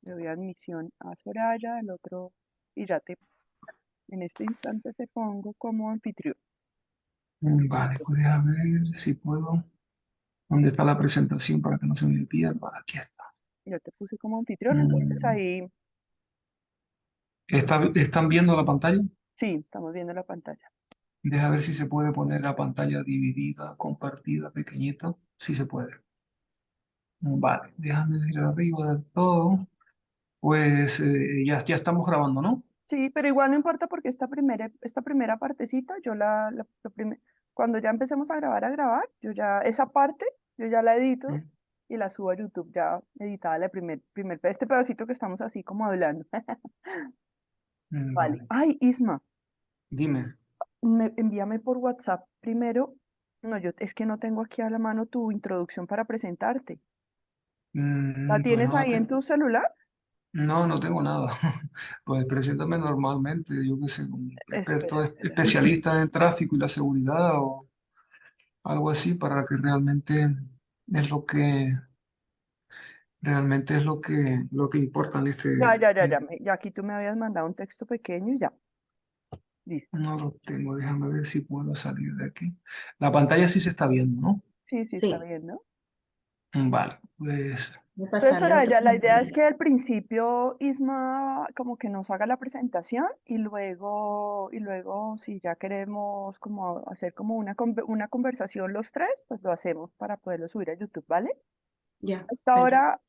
Le doy admisión a Soraya, el otro, y ya en este instante te pongo como anfitrión. Vale, Listo. pues a ver si puedo. ¿Dónde está la presentación para que no se me pierda? Aquí está. Ya te puse como anfitrión, entonces Mm, ahí ¿Están viendo la pantalla? sí, estamos viendo la pantalla. Deja ver si se puede poner la pantalla dividida, compartida, pequeñita. Sí se puede. Vale, déjame ir arriba del todo. Pues ya estamos grabando, ¿no? Sí, pero igual no importa porque esta primera partecita, cuando ya empecemos a grabar, yo ya, esa parte, yo ya la edito Mm, y la subo a YouTube ya editada, este pedacito que estamos así como hablando. Vale. Vale, Ay, Isma, dime. envíame por WhatsApp primero. No, es que no tengo aquí a la mano tu introducción para presentarte. ¿La Pues tienes no, ahí en tu celular? no tengo nada. Pues preséntame normalmente, yo qué sé, un Espera, experto, espera. especialista en tráfico y la seguridad o algo así para que es lo que realmente es lo que importa en Ya, ya, ya, ya. Ya aquí tú me habías mandado un texto pequeño y ya. Listo. no lo tengo, déjame ver si puedo salir de aquí. La pantalla sí se está viendo, ¿no? Sí, sí, está Sí, bien, ¿no? Vale, pues voy a Entonces, pasarle a otra Soraya, la idea es pantalla. que al principio Isma como que nos haga la presentación y luego si ya queremos como hacer como una conversación los tres, pues lo hacemos para poderlo subir a YouTube, ¿vale? Ya, Hasta pero ahora,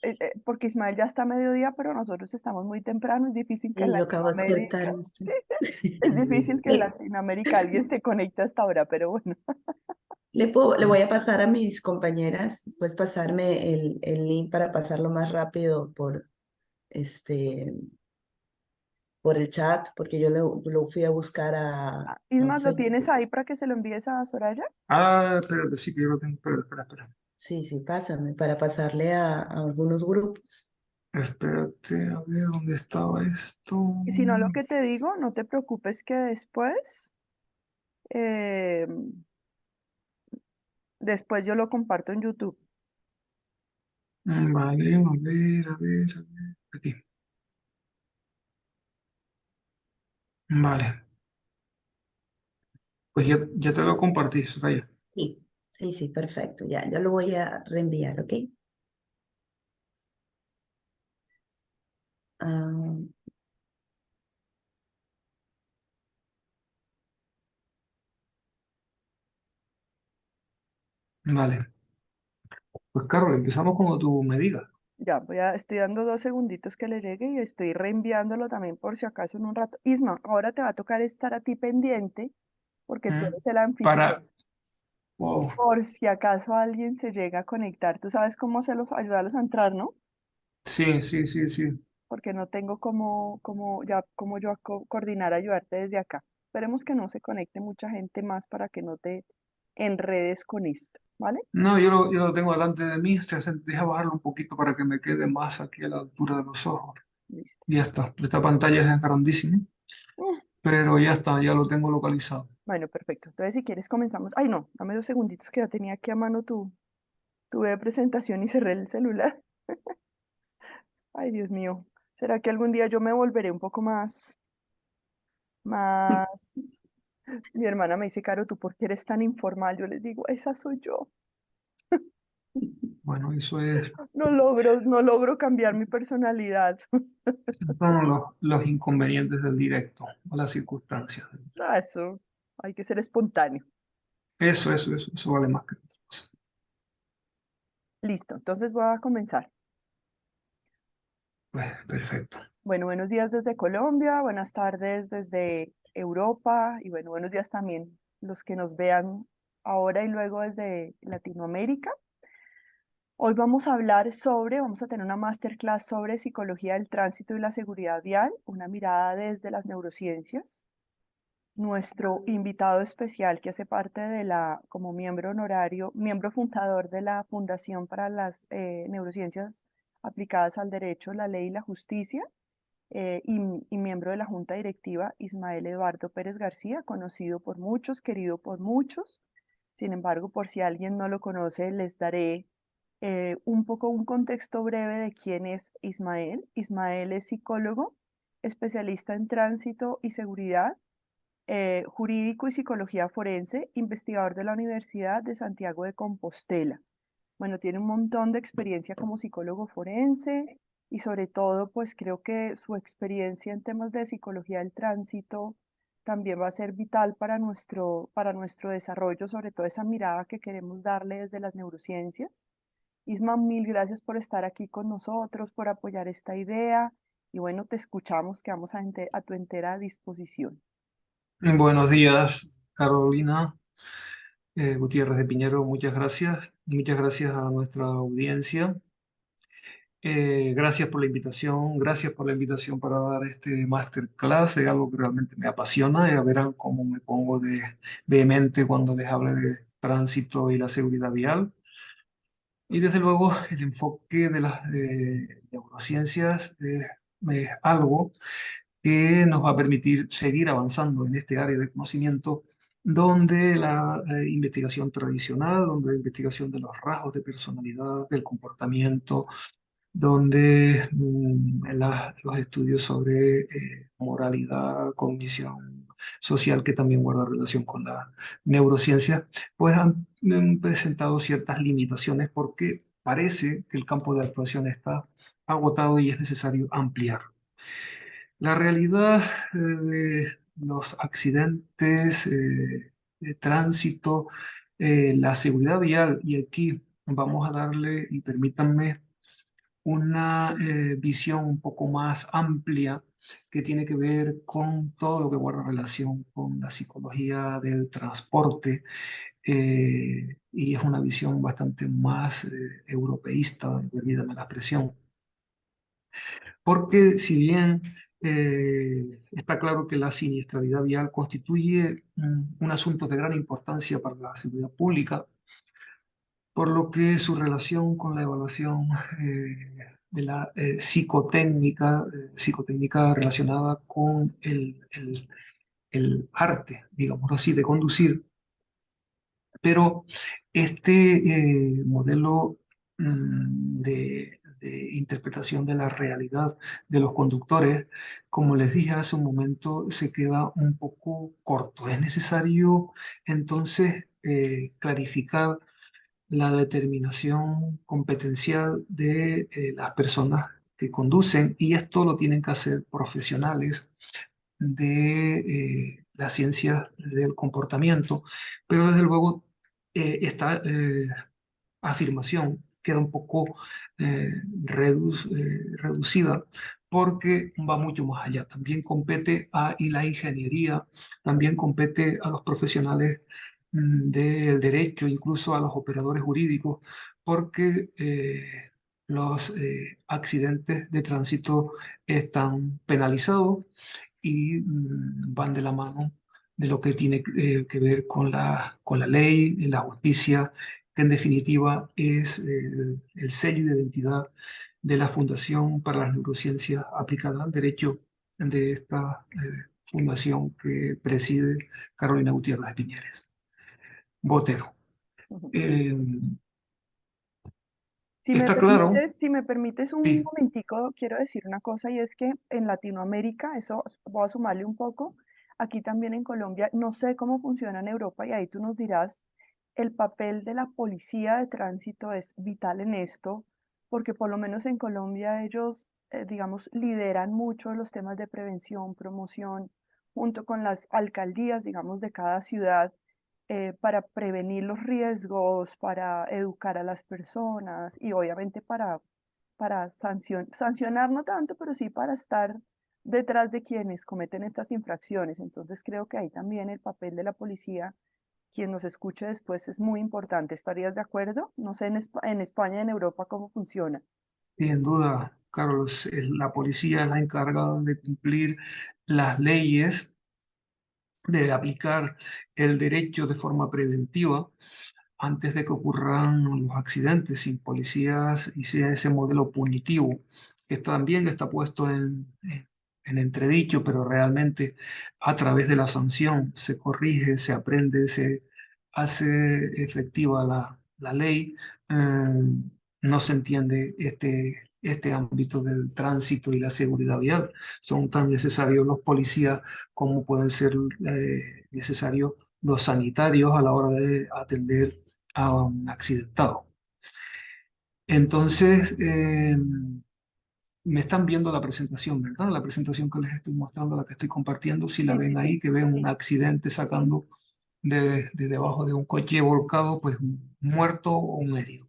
porque Ismael ya está a mediodía, pero nosotros estamos muy temprano, es difícil que en sí, lo acabo de Latinoamérica, despertar. sí, es difícil que en Le, Latinoamérica alguien se conecte hasta ahora, pero bueno. le voy a pasar a mis compañeras, pues pasarme el link para pasarlo más rápido este, por el chat, porque yo lo fui a buscar a Isma, ¿lo tienes Facebook. ahí para que se lo envíes a Soraya? espérate, sí que yo lo tengo, espera. Sí, sí, pásame, para pasarle a algunos grupos. Espérate, a ver dónde estaba esto. Y si no, lo que te digo, no te preocupes que eh, después yo lo comparto en YouTube. Vale, a ver, aquí. Vale, pues ya te lo compartí, Soraya. Sí, sí, sí, perfecto, ya lo voy a reenviar, ¿ok? Ah, Vale, pues Carlos, empezamos como tú me digas. Ya, estoy dando 2 segunditos que le llegue y estoy reenviándolo también por si acaso en un rato. Isma, ahora te va a tocar estar a ti pendiente porque tú Mm, eres el anfitrión. Para, wow, Por si acaso alguien se llega a conectar, tú sabes cómo ayudarlos a entrar, ¿no? sí. Porque no tengo como yo coordinar, ayudarte desde acá. Esperemos que no se conecte mucha gente más para que no te enredes con esto, ¿vale? No, yo lo tengo delante de mí, deja bajarlo un poquito para que me quede más aquí a la altura de los ojos. Listo. Y ya está, esta pantalla es grandísima, Mm, pero ya está, ya lo tengo localizado. Bueno, perfecto. Entonces, si quieres, comenzamos. Ay, no, dame 2 segunditos que ya tenía aquí a mano tu de presentación y cerré el celular. Ay, Dios mío. ¿Será que algún día yo me volveré un poco más? Mi hermana me dice, Caro, ¿tú por qué eres tan informal? Yo les digo, esa soy yo. Bueno, eso es, No logro cambiar mi personalidad. esos son los inconvenientes del directo, o las circunstancias. Eso, hay que ser espontáneo. Eso vale más que las cosas. Listo, entonces voy a comenzar. Pues, perfecto. Bueno, buenos días desde Colombia, buenas tardes desde Europa y bueno, buenos días también los que nos vean ahora y luego desde Latinoamérica. Hoy vamos a tener una masterclass sobre psicología del tránsito y la seguridad vial, una mirada desde las neurociencias. Nuestro invitado especial que hace parte como miembro honorario, miembro fundador de la Fundación para las Neurociencias Aplicadas al Derecho, la Ley y la Justicia, y miembro de la Junta Directiva, Ismael Eduardo Pérez García, conocido por muchos, querido por muchos. Sin embargo, por si alguien no lo conoce, les daré Un poco un contexto breve de quién es Ismael. Ismael es psicólogo, especialista en tránsito y seguridad, jurídico y psicología forense, investigador de la Universidad de Santiago de Compostela. Bueno, tiene un montón de experiencia como psicólogo forense y sobre todo, pues creo que su experiencia en temas de psicología del tránsito también va a ser vital para nuestro desarrollo, sobre todo esa mirada que queremos darle desde las neurociencias. Isma, mil gracias por estar aquí con nosotros, por apoyar esta idea y bueno, te escuchamos, quedamos a tu entera disposición. Buenos días, Carolina Gutiérrez de Piñero, muchas gracias. Y muchas gracias a nuestra audiencia. Gracias por la invitación para dar este masterclass de algo que realmente me apasiona. Ya verán cómo me pongo de vehemente cuando les hable de tránsito y la seguridad vial. Y desde luego el enfoque de las neurociencias es algo que nos va a permitir seguir avanzando en este área de conocimiento donde la investigación tradicional, donde la investigación de los rasgos de personalidad, del comportamiento, donde los estudios sobre moralidad, cognición social, que también guarda relación con la neurociencia, pues han presentado ciertas limitaciones porque parece que el campo de actuación está agotado y es necesario ampliar. La realidad de los accidentes de tránsito, la seguridad vial, y aquí vamos a darle, y permítanme, una visión un poco más amplia que tiene que ver con todo lo que guarda relación con la psicología del transporte, y es una visión bastante más europeísta, permítanme la expresión. Porque si bien está claro que la siniestralidad vial constituye un asunto de gran importancia para la seguridad pública, por lo que su relación con la evaluación de la psicotécnica relacionada con el arte, digamos así, de conducir, pero este modelo de interpretación de la realidad de los conductores, como les dije hace un momento, se queda un poco corto. Es necesario entonces clarificar la determinación competencial de las personas que conducen, y esto lo tienen que hacer profesionales de las ciencias del comportamiento, pero desde luego esta afirmación queda un poco reducida porque va mucho más allá. También compete a y la ingeniería, también compete a los profesionales del derecho, incluso a los operadores jurídicos, porque los accidentes de tránsito están penalizados y van de la mano de lo que tiene que ver con la ley, la justicia, que en definitiva es el sello de identidad de la Fundación para las Neurociencias Aplicadas al Derecho, de esta fundación que preside Carolina Gutiérrez de Piñeres. Botero. Ujú. Eh, Está claro, Si me permites un sí. momentico, quiero decir una cosa y es que en Latinoamérica, eso voy a sumarle un poco, aquí también en Colombia, no sé cómo funciona en Europa y ahí tú nos dirás, el papel de la policía de tránsito es vital en esto, porque por lo menos en Colombia ellos, digamos, lideran mucho los temas de prevención, promoción, junto con las alcaldías, digamos, de cada ciudad para prevenir los riesgos, para educar a las personas y obviamente para sancionar no tanto, pero sí para estar detrás de quienes cometen estas infracciones. Entonces creo que ahí también el papel de la policía, quien nos escuche después, es muy importante. ¿Estarías de acuerdo? No sé en España, en Europa, cómo funciona. Sin duda, Carlos, la policía es la encargada de cumplir las leyes, de aplicar el derecho de forma preventiva antes de que ocurran los accidentes. Sin policías y sin ese modelo punitivo, que también está puesto en entredicho, pero realmente a través de la sanción se corrige, se aprende, se hace efectiva la ley. no se entiende este ámbito del tránsito y la seguridad vial. Son tan necesarios los policías como pueden ser necesarios los sanitarios a la hora de atender a un accidentado. Entonces, me están viendo la presentación, ¿verdad? La presentación que les estoy mostrando, la que estoy compartiendo, si la Sí, ven sí, ahí, sí. que ven un accidente sacando de debajo de un coche volcado, pues un muerto o un herido.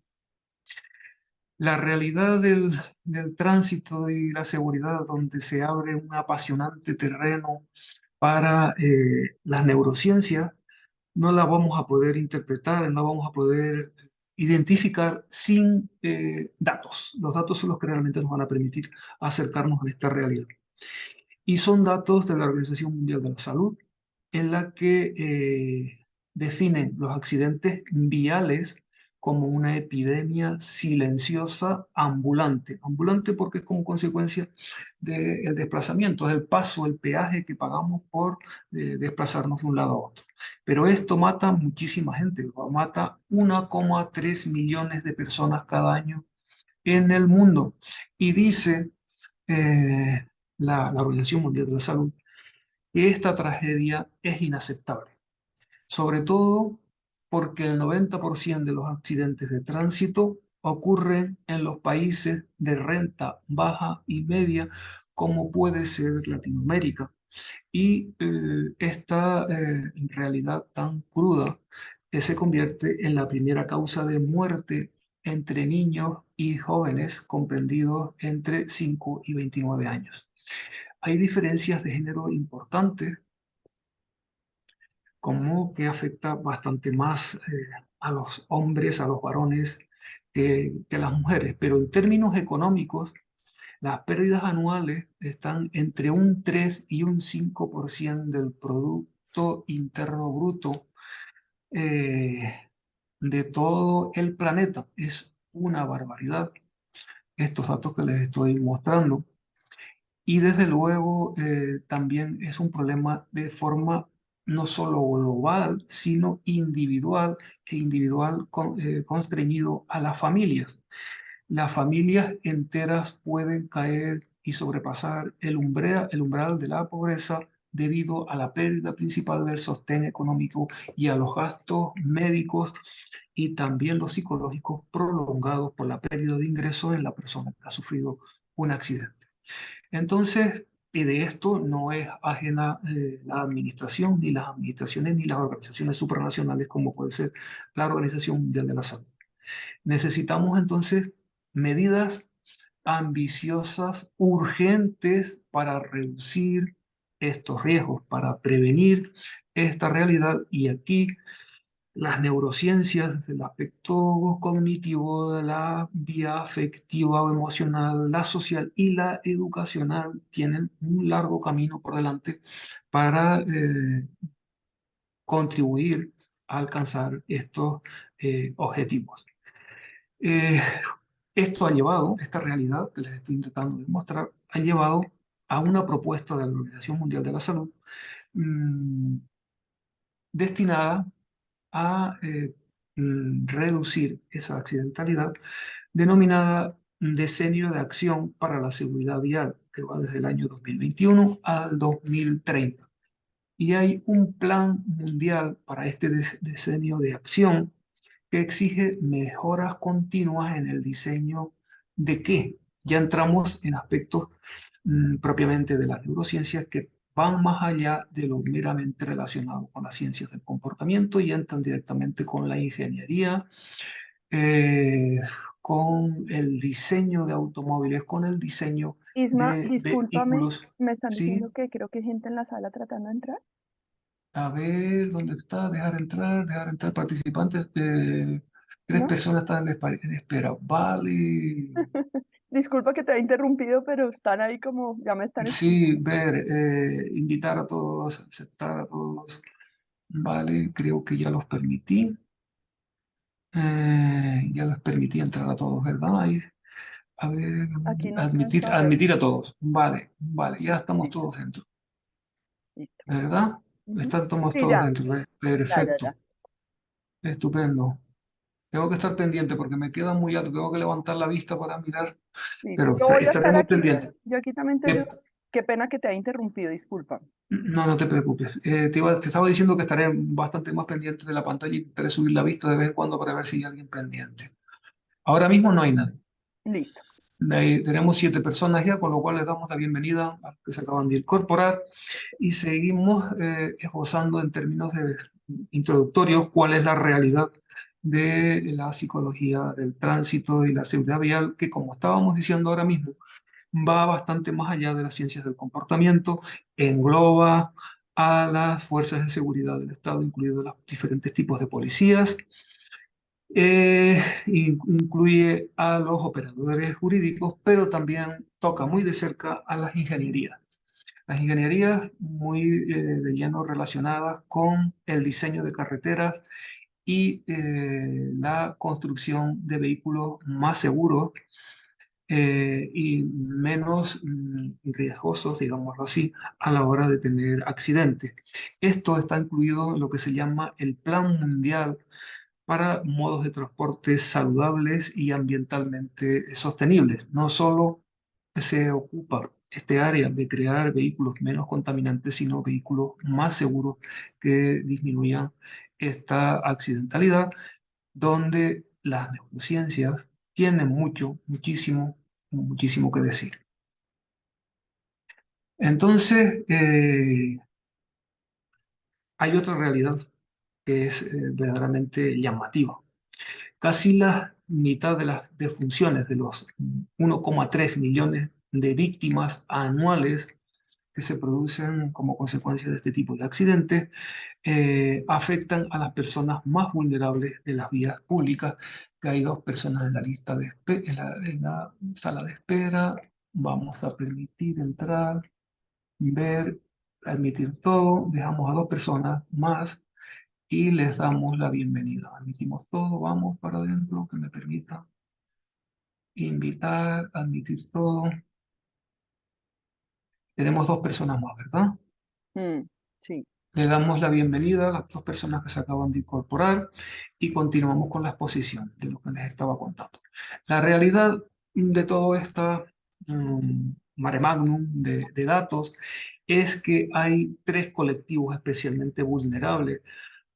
La realidad del tránsito y la seguridad, donde se abre un apasionante terreno para las neurociencias, no la vamos a poder interpretar, no vamos a poder identificar sin datos. Los datos son los que realmente nos van a permitir acercarnos a esta realidad. Y son datos de la Organización Mundial de la Salud, en la que definen los accidentes viales como una epidemia silenciosa ambulante. Ambulante porque es como consecuencia del desplazamiento, es el paso, el peaje que pagamos por desplazarnos de un lado a otro. Pero esto mata muchísima gente, mata 1,3 millones de personas cada año en el mundo. Y dice eh, la Organización Mundial de la Salud que esta tragedia es inaceptable, sobre todo porque el 90% de los accidentes de tránsito ocurren en los países de renta baja y media, como puede ser Latinoamérica. Y esta realidad tan cruda se convierte en la primera causa de muerte entre niños y jóvenes comprendidos entre 5 y 29 años. Hay diferencias de género importantes, como que afecta bastante más a los hombres, a los varones, que a las mujeres. Pero en términos económicos, las pérdidas anuales están entre un 3 y un 5% del Producto Interno Bruto eh, de todo el planeta. Es una barbaridad estos datos que les estoy mostrando. Y desde luego también es un problema de forma no solo global, sino individual e individual constreñido a las familias. Las familias enteras pueden caer y sobrepasar el umbral de la pobreza debido a la pérdida principal del sostén económico y a los gastos médicos y también los psicológicos prolongados por la pérdida de ingresos en la persona que ha sufrido un accidente. Entonces, y de esto no es ajena la administración, ni las administraciones, ni las organizaciones supranacionales, como puede ser la Organización Mundial de la Salud. Necesitamos entonces medidas ambiciosas, urgentes para reducir estos riesgos, para prevenir esta realidad. Y aquí las neurociencias, desde el aspecto cognitivo, de la vía afectiva o emocional, la social y la educacional, tienen un largo camino por delante para contribuir a alcanzar estos objetivos. Eh, Esto ha llevado, esta realidad que les estoy intentando demostrar, ha llevado a una propuesta de la Organización Mundial de la Salud mmm, destinada a reducir esa accidentalidad, denominada Decenio de Acción para la Seguridad Vial, que va desde el año 2021 al 2030. Y hay un plan mundial para este decenio de acción que exige mejoras continuas en el diseño de qué. Ya entramos en aspectos propiamente de las neurociencias que van más allá de lo meramente relacionado con las ciencias del comportamiento y entran directamente con la ingeniería, eh, con el diseño de automóviles, con el diseño Isma, de discúlpame, vehículos. me están ¿Sí? diciendo que creo que hay gente en la sala tratando de entrar. A ver, ¿dónde está? Dejar entrar participantes. Tres ¿No? personas están en espera. Vale. Disculpa que te haya interrumpido, pero están ahí como, ya me están escribiendo. Sí, ver, invitar a todos, aceptar a todos. Vale, creo que ya los permití. Ya los permití entrar a todos, ¿verdad? A ver, Aquí no alcanzo admitir, a ver. admitir a todos. Vale, vale, ya estamos Listo, todos dentro, listo. ¿verdad? Ujú. Están todos Sí, todos ya, dentro. ya, ya, Perfecto, ya. estupendo. Tengo que estar pendiente porque me queda muy alto. Tengo que levantar la vista para mirar, Listo. pero Yo voy a estaré estar muy aquí. pendiente. Yo aquí también te ayudo. Eh, Qué pena que te haya interrumpido, disculpa. no, no te preocupes. Te estaba diciendo que estaré bastante más pendiente de la pantalla y intentaré subir la vista de vez en cuando para ver si hay alguien pendiente. Ahora mismo no hay nadie. Listo. Tenemos 7 personas ya, con lo cual les damos la bienvenida a los que se acaban de incorporar y seguimos esbozando en términos introductorios cuál es la realidad de la psicología del tránsito y la seguridad vial, que como estábamos diciendo ahora mismo, va bastante más allá de las ciencias del comportamiento, engloba a las fuerzas de seguridad del Estado, incluidos los diferentes tipos de policías, incluye a los operadores jurídicos, pero también toca muy de cerca a las ingenierías. Las ingenierías muy de lleno relacionadas con el diseño de carreteras y la construcción de vehículos más seguros y menos riesgosos, digámoslo así, a la hora de tener accidentes. Esto está incluido en lo que se llama el Plan Mundial para modos de transporte saludables y ambientalmente sostenibles. No solo se ocupa este área de crear vehículos menos contaminantes, sino vehículos más seguros que disminuyan esta accidentalidad, donde las neurociencias tienen muchísimo que decir. Entonces, hay otra realidad que es verdaderamente llamativa. Casi la mitad de las defunciones de los 1,3 millones de víctimas anuales que se producen como consecuencia de este tipo de accidentes afectan a las personas más vulnerables de las vías públicas, que hay 2 personas en la lista en la sala de espera. Vamos a permitir entrar, ver, admitir todo. Dejamos a 2 personas más y les damos la bienvenida. Admitimos todo, vamos para adentro, que me permita invitar, admitir todo. Tenemos 2 personas más, ¿verdad? Sí. Le damos la bienvenida a las 2 personas que se acaban de incorporar y continuamos con la exposición de lo que les estaba contando. La realidad de todo esta mare magnum de datos es que hay 3 colectivos especialmente vulnerables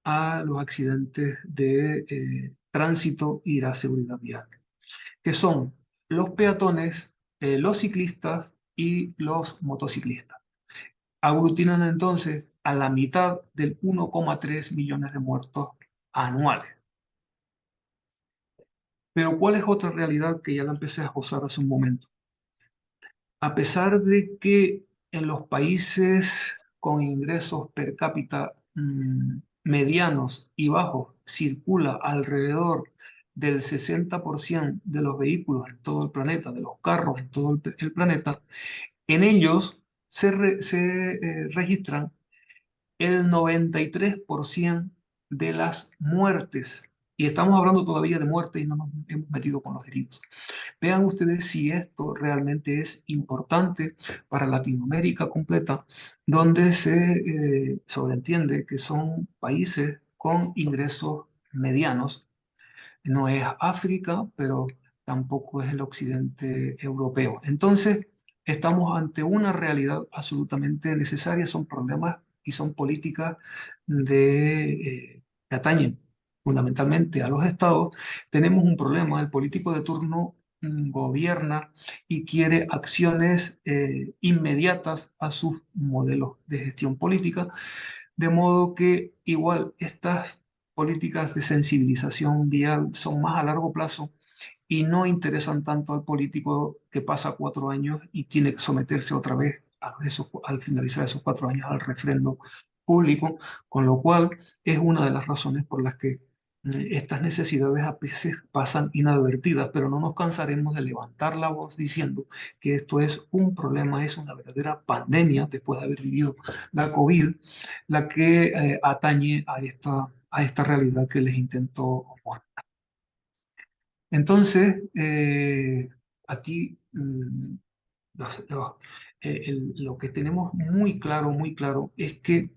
a los accidentes de tránsito y la seguridad vial, que son los peatones, los ciclistas y los motociclistas. Aglutinan entonces a la mitad del 1,3 millones de muertos anuales. Pero ¿cuál es otra realidad que ya la empecé a esbozar hace un momento? A pesar de que en los países con ingresos per cápita medianos y bajos circula alrededor del 60% de los vehículos en todo el planeta, de los carros en todo el planeta, en ellos se registran el 93% de las muertes. Y estamos hablando todavía de muertes y no nos hemos metido con los heridos. Vean ustedes si esto realmente es importante para Latinoamérica completa, donde se sobreentiende que son países con ingresos medianos. No es África, pero tampoco es el occidente europeo. Entonces, estamos ante una realidad absolutamente necesaria. Son problemas y son políticas que atañen fundamentalmente a los estados. Tenemos un problema, el político de turno gobierna y quiere acciones inmediatas a sus modelos de gestión política, de modo que igual estas políticas de sensibilización vial son más a largo plazo y no interesan tanto al político que pasa 4 años y tiene que someterse otra vez al finalizar esos 4 años al refrendo público, con lo cual es una de las razones por las que estas necesidades a veces pasan inadvertidas, pero no nos cansaremos de levantar la voz diciendo que esto es un problema, es una verdadera pandemia después de haber vivido la COVID, la que atañe a esta realidad que les intento mostrar. Entonces, aquí lo que tenemos muy claro, es que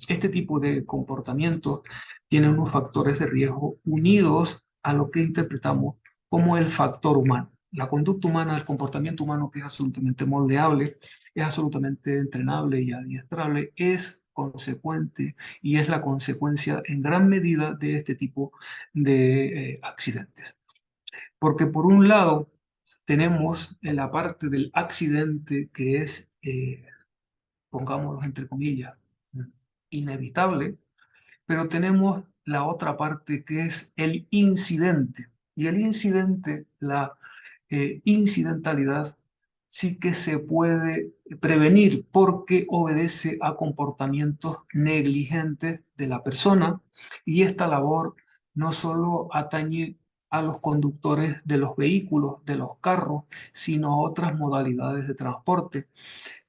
este tipo de comportamientos tienen unos factores de riesgo unidos a lo que interpretamos como el factor humano. La conducta humana, el comportamiento humano, que es absolutamente moldeable, es absolutamente entrenable y adiestrable, es consecuente y es la consecuencia en gran medida de este tipo de accidentes. Porque por un lado tenemos en la parte del accidente que es, pongámoslo entre comillas, inevitable, pero tenemos la otra parte que es el incidente. Y el incidente, la incidentalidad, sí que se puede prevenir porque obedece a comportamientos negligentes de la persona y esta labor no solo atañe a los conductores de los vehículos, de los carros, sino a otras modalidades de transporte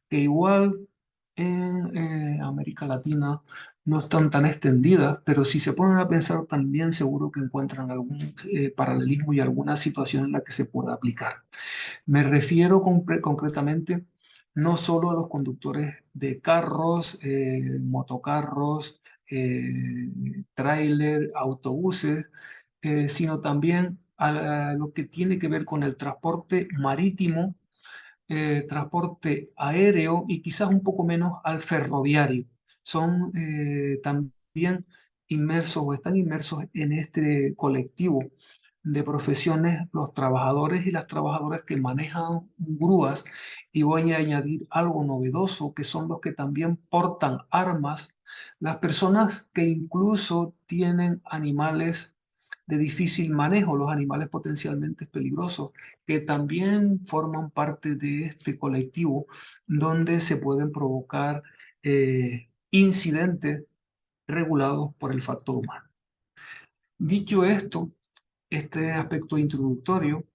que igual en América Latina no están tan extendidas, pero si se ponen a pensar también seguro que encuentran algún paralelismo y alguna situación en la que se pueda aplicar. Me refiero concretamente no solo a los conductores de carros, motocarros, tráiler, autobuses, sino también a lo que tiene que ver con el transporte marítimo, transporte aéreo y quizás un poco menos al ferroviario. Son también inmersos o están inmersos en este colectivo de profesiones los trabajadores y las trabajadoras que manejan grúas, y voy a añadir algo novedoso, que son los que también portan armas, las personas que incluso tienen animales de difícil manejo, los animales potencialmente peligrosos, que también forman parte de este colectivo donde se pueden provocar incidentes regulados por el factor humano. Dicho esto, este aspecto introductorio,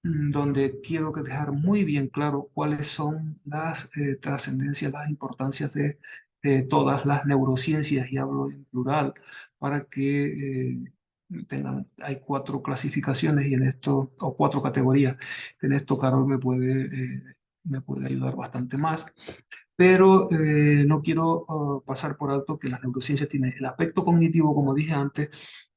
donde quiero que dejar muy bien claro cuáles son las trascendencias, las importancias de todas las neurociencias, y hablo en plural, para que hay 4 clasificaciones y en esto, o 4 categorías, que en esto Carol me puede ayudar bastante más. Pero no quiero pasar por alto que las neurociencias tienen el aspecto cognitivo, como dije antes,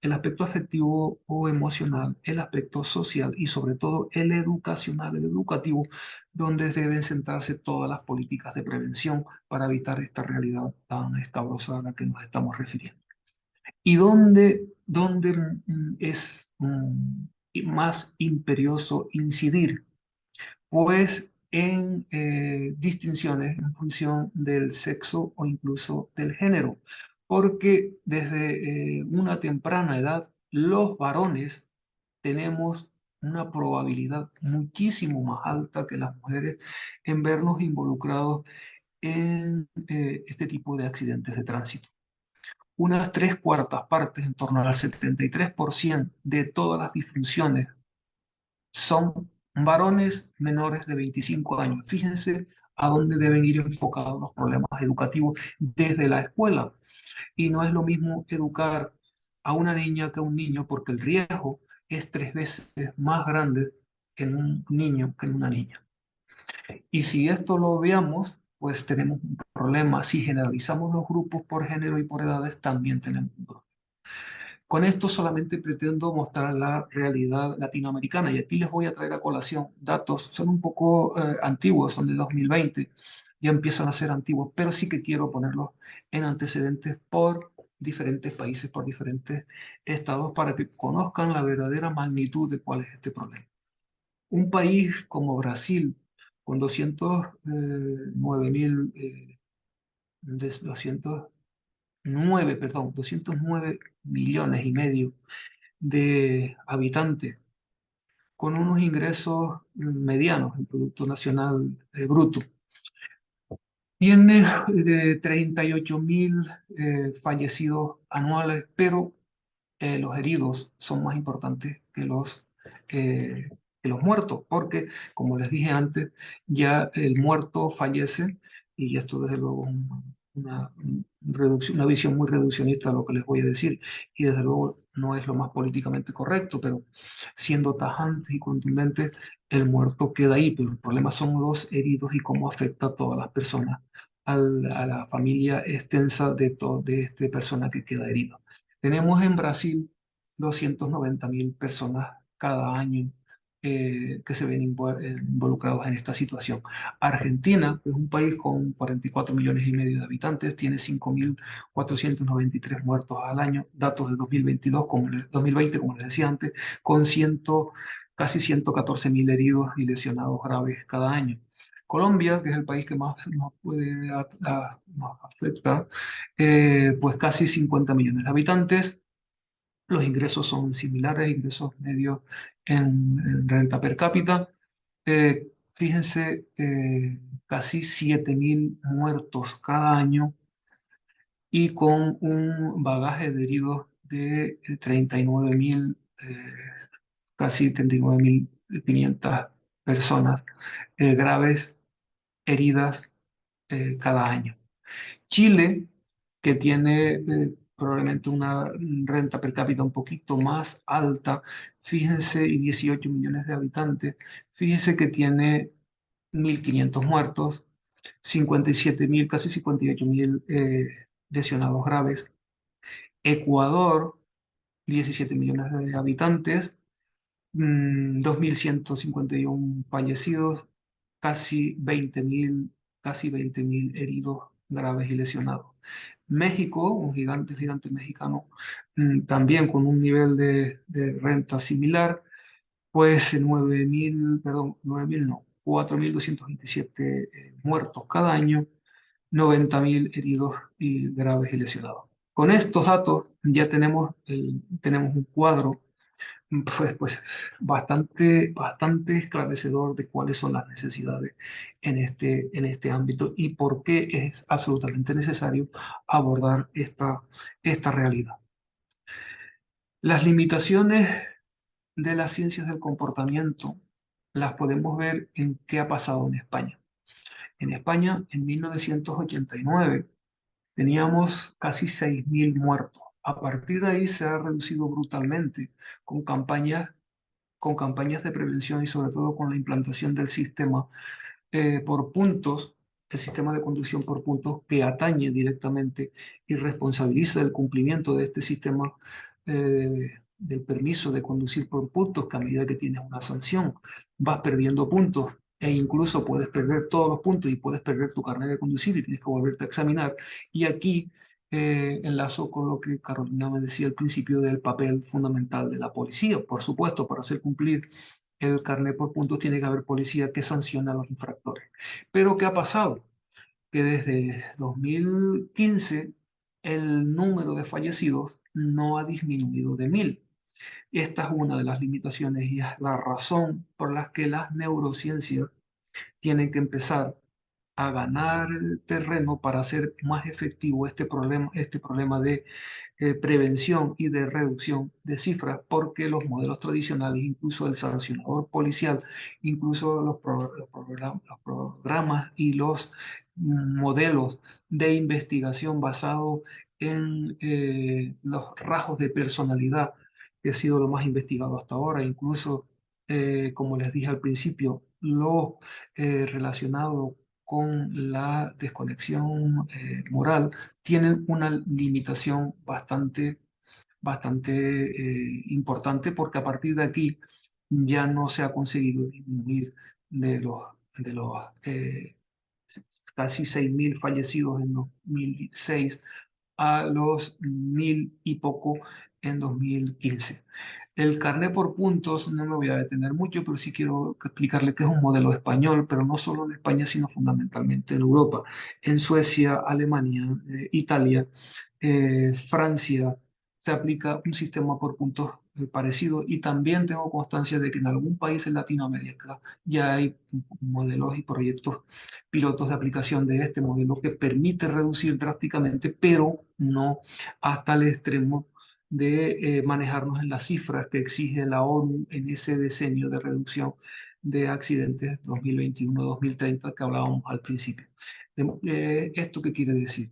el aspecto afectivo o emocional, el aspecto social y sobre todo el educacional, el educativo, donde deben centrarse todas las políticas de prevención para evitar esta realidad tan escabrosa a la que nos estamos refiriendo. ¿Y dónde es más imperioso incidir? Pues en distinciones en función del sexo o incluso del género, porque desde una temprana edad los varones tenemos una probabilidad muchísimo más alta que las mujeres en vernos involucrados en este tipo de accidentes de tránsito. Unas 3/4 partes, en torno al 73% de todas las disfunciones son varones menores de 25 años. Fíjense a dónde deben ir enfocados los problemas educativos desde la escuela. Y no es lo mismo educar a una niña que a un niño, porque el riesgo es 3 veces más grande en un niño que en una niña. Y si esto lo veamos, pues tenemos un problema. Si generalizamos los grupos por género y por edades, también tenemos un problema. Con esto solamente pretendo mostrar la realidad latinoamericana, y aquí les voy a traer a colación datos, son un poco antiguos, son de 2020, ya empiezan a ser antiguos, pero sí que quiero ponerlos en antecedentes por diferentes países, por diferentes estados, para que conozcan la verdadera magnitud de cuál es este problema. Un país como Brasil, con 209,5 millones de habitantes, con unos ingresos medianos, el Producto Nacional Bruto. Tiene 38.000 fallecidos anuales, pero los heridos son más importantes que los muertos, porque, como les dije antes, ya el muerto fallece, y esto desde luego es una visión muy reduccionista de lo que les voy a decir, y desde luego no es lo más políticamente correcto, pero siendo tajantes y contundentes, el muerto queda ahí, pero el problema son los heridos y cómo afecta a todas las personas, a la familia extensa de esta persona que queda herida. Tenemos en Brasil 290.000 personas cada año que se ven involucrados en esta situación. Argentina, que es un país con 44 millones y medio de habitantes, tiene 5.493 muertos al año, datos de 2022, 2020, como les decía antes, con casi 114.000 heridos y lesionados graves cada año. Colombia, que es el país que más nos afecta, pues casi 50 millones de habitantes. Los ingresos son similares, ingresos medios en renta per cápita. Fíjense, casi 7.000 muertos cada año y con un bagaje de heridos de 39.000, casi 39.500 personas graves, heridas cada año. Chile, que tiene probablemente una renta per cápita un poquito más alta, fíjense, y 18 millones de habitantes, fíjense que tiene 1.500 muertos, 57.000, casi 58.000 lesionados graves. Ecuador, 17 millones de habitantes, 2.151 fallecidos, casi 20.000 heridos graves y lesionados. México, un gigante mexicano, también con un nivel de renta similar, pues 9.000 no, 4.227 muertos cada año, 90.000 heridos y graves y lesionados. Con estos datos ya tenemos un cuadro pues bastante esclarecedor de cuáles son las necesidades en este ámbito y por qué es absolutamente necesario abordar esta realidad. Las limitaciones de las ciencias del comportamiento las podemos ver en qué ha pasado en España. En España, en 1989, teníamos casi 6.000 muertos. A partir de ahí se ha reducido brutalmente con campañas de prevención y sobre todo con la implantación del sistema por puntos, el sistema de conducción por puntos que atañe directamente y responsabiliza el cumplimiento de este sistema del permiso de conducir por puntos, que a medida que tienes una sanción vas perdiendo puntos e incluso puedes perder todos los puntos y puedes perder tu carnet de conducir y tienes que volverte a examinar. Y aquí enlazo con lo que Carolina me decía al principio del papel fundamental de la policía. Por supuesto, para hacer cumplir el carnet por puntos tiene que haber policía que sancione a los infractores. Pero ¿qué ha pasado? Que desde 2015 el número de fallecidos no ha disminuido de 1.000. Esta es una de las limitaciones y es la razón por la que las neurociencias tienen que empezar a ganar terreno para hacer más efectivo este problema de prevención y de reducción de cifras, porque los modelos tradicionales, incluso el sancionador policial, incluso los programas y los modelos de investigación basados en los rasgos de personalidad, que ha sido lo más investigado hasta ahora, incluso, como les dije al principio, lo relacionado con la desconexión moral, tienen una limitación bastante importante porque a partir de aquí ya no se ha conseguido disminuir de los casi 6.000 fallecidos en 2006 a los 1.000 y poco en 2015. El carnet por puntos, no me voy a detener mucho, pero sí quiero explicarle que es un modelo español, pero no solo en España, sino fundamentalmente en Europa. En Suecia, Alemania, Italia, Francia, se aplica un sistema por puntos parecido y también tengo constancia de que en algún país en Latinoamérica ya hay modelos y proyectos pilotos de aplicación de este modelo que permite reducir drásticamente, pero no hasta el extremo de manejarnos en las cifras que exige la ONU en ese diseño de reducción de accidentes 2021-2030 que hablábamos al principio. ¿Esto qué quiere decir?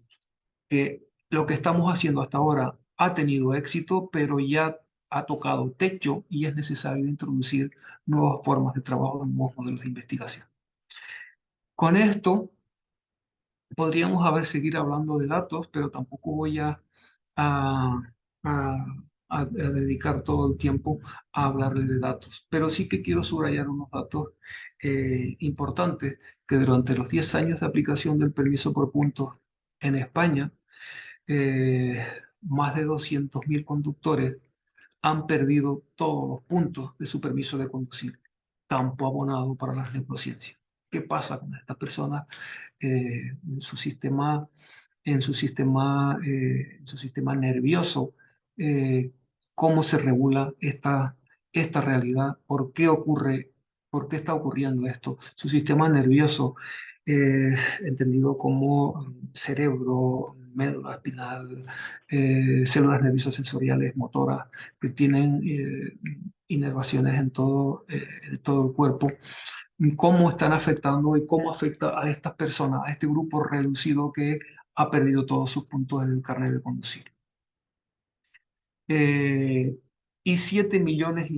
Que lo que estamos haciendo hasta ahora ha tenido éxito, pero ya ha tocado techo y es necesario introducir nuevas formas de trabajo, nuevos modelos de investigación. Con esto podríamos seguir hablando de datos, pero tampoco voy a a dedicar todo el tiempo a hablarle de datos, pero sí que quiero subrayar unos datos importantes, que durante los 10 años de aplicación del permiso por puntos en España, eh, más de 200.000 conductores han perdido todos los puntos de su permiso de conducir, campo abonado para las neurociencias. ¿Qué pasa con estas personas? En su sistema, en su sistema nervioso, eh, cómo se regula esta realidad, por qué ocurre, por qué está ocurriendo esto. Su sistema nervioso, entendido como cerebro, médula espinal, células nerviosas sensoriales, motoras, que tienen inervaciones en todo el cuerpo, cómo están afectando y cómo afecta a estas personas, a este grupo reducido que ha perdido todos sus puntos en el carnet de conducir. Eh, y 7,5 millones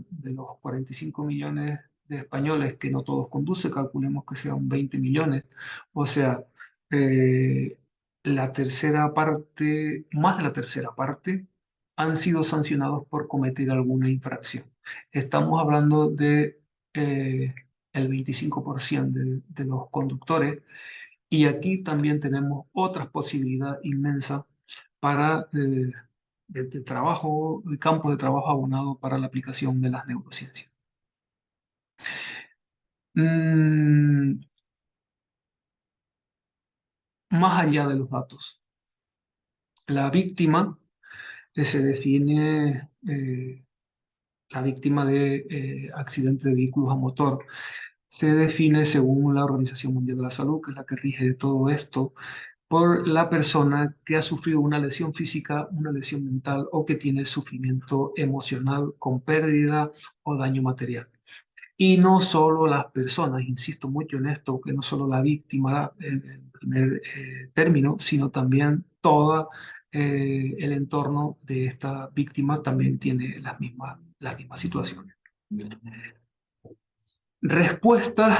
de los 45 millones de españoles, que no todos conducen, calculemos que sean 20 millones, o sea, eh, la tercera parte, más de la tercera parte, han sido sancionados por cometer alguna infracción. Estamos hablando de el 25% de los conductores, y aquí también tenemos otra posibilidad inmensa para de trabajo, de campo de trabajo abonado para la aplicación de las neurociencias. Mm, Más allá de los datos, la víctima se define, la víctima de accidente de vehículos a motor, se define según la Organización Mundial de la Salud, que es la que rige todo esto, por la persona que ha sufrido una lesión física, una lesión mental o que tiene sufrimiento emocional con pérdida o daño material. Y no solo las personas, insisto mucho en esto, que no solo la víctima en primer término, sino también todo el entorno de esta víctima también tiene las mismas situaciones. Respuestas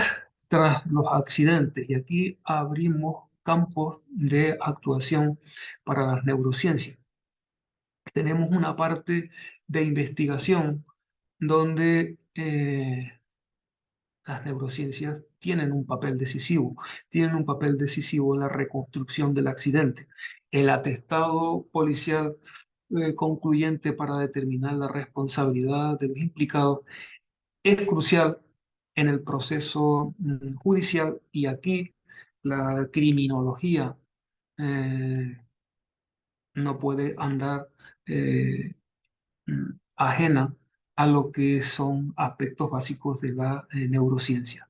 tras los accidentes. Y aquí abrimos campos de actuación para las neurociencias. Tenemos una parte de investigación donde las neurociencias tienen un papel decisivo en la reconstrucción del accidente. El atestado policial concluyente para determinar la responsabilidad de los implicados es crucial en el proceso judicial, y aquí la criminología no puede andar eh, ajena a lo que son aspectos básicos de la neurociencia.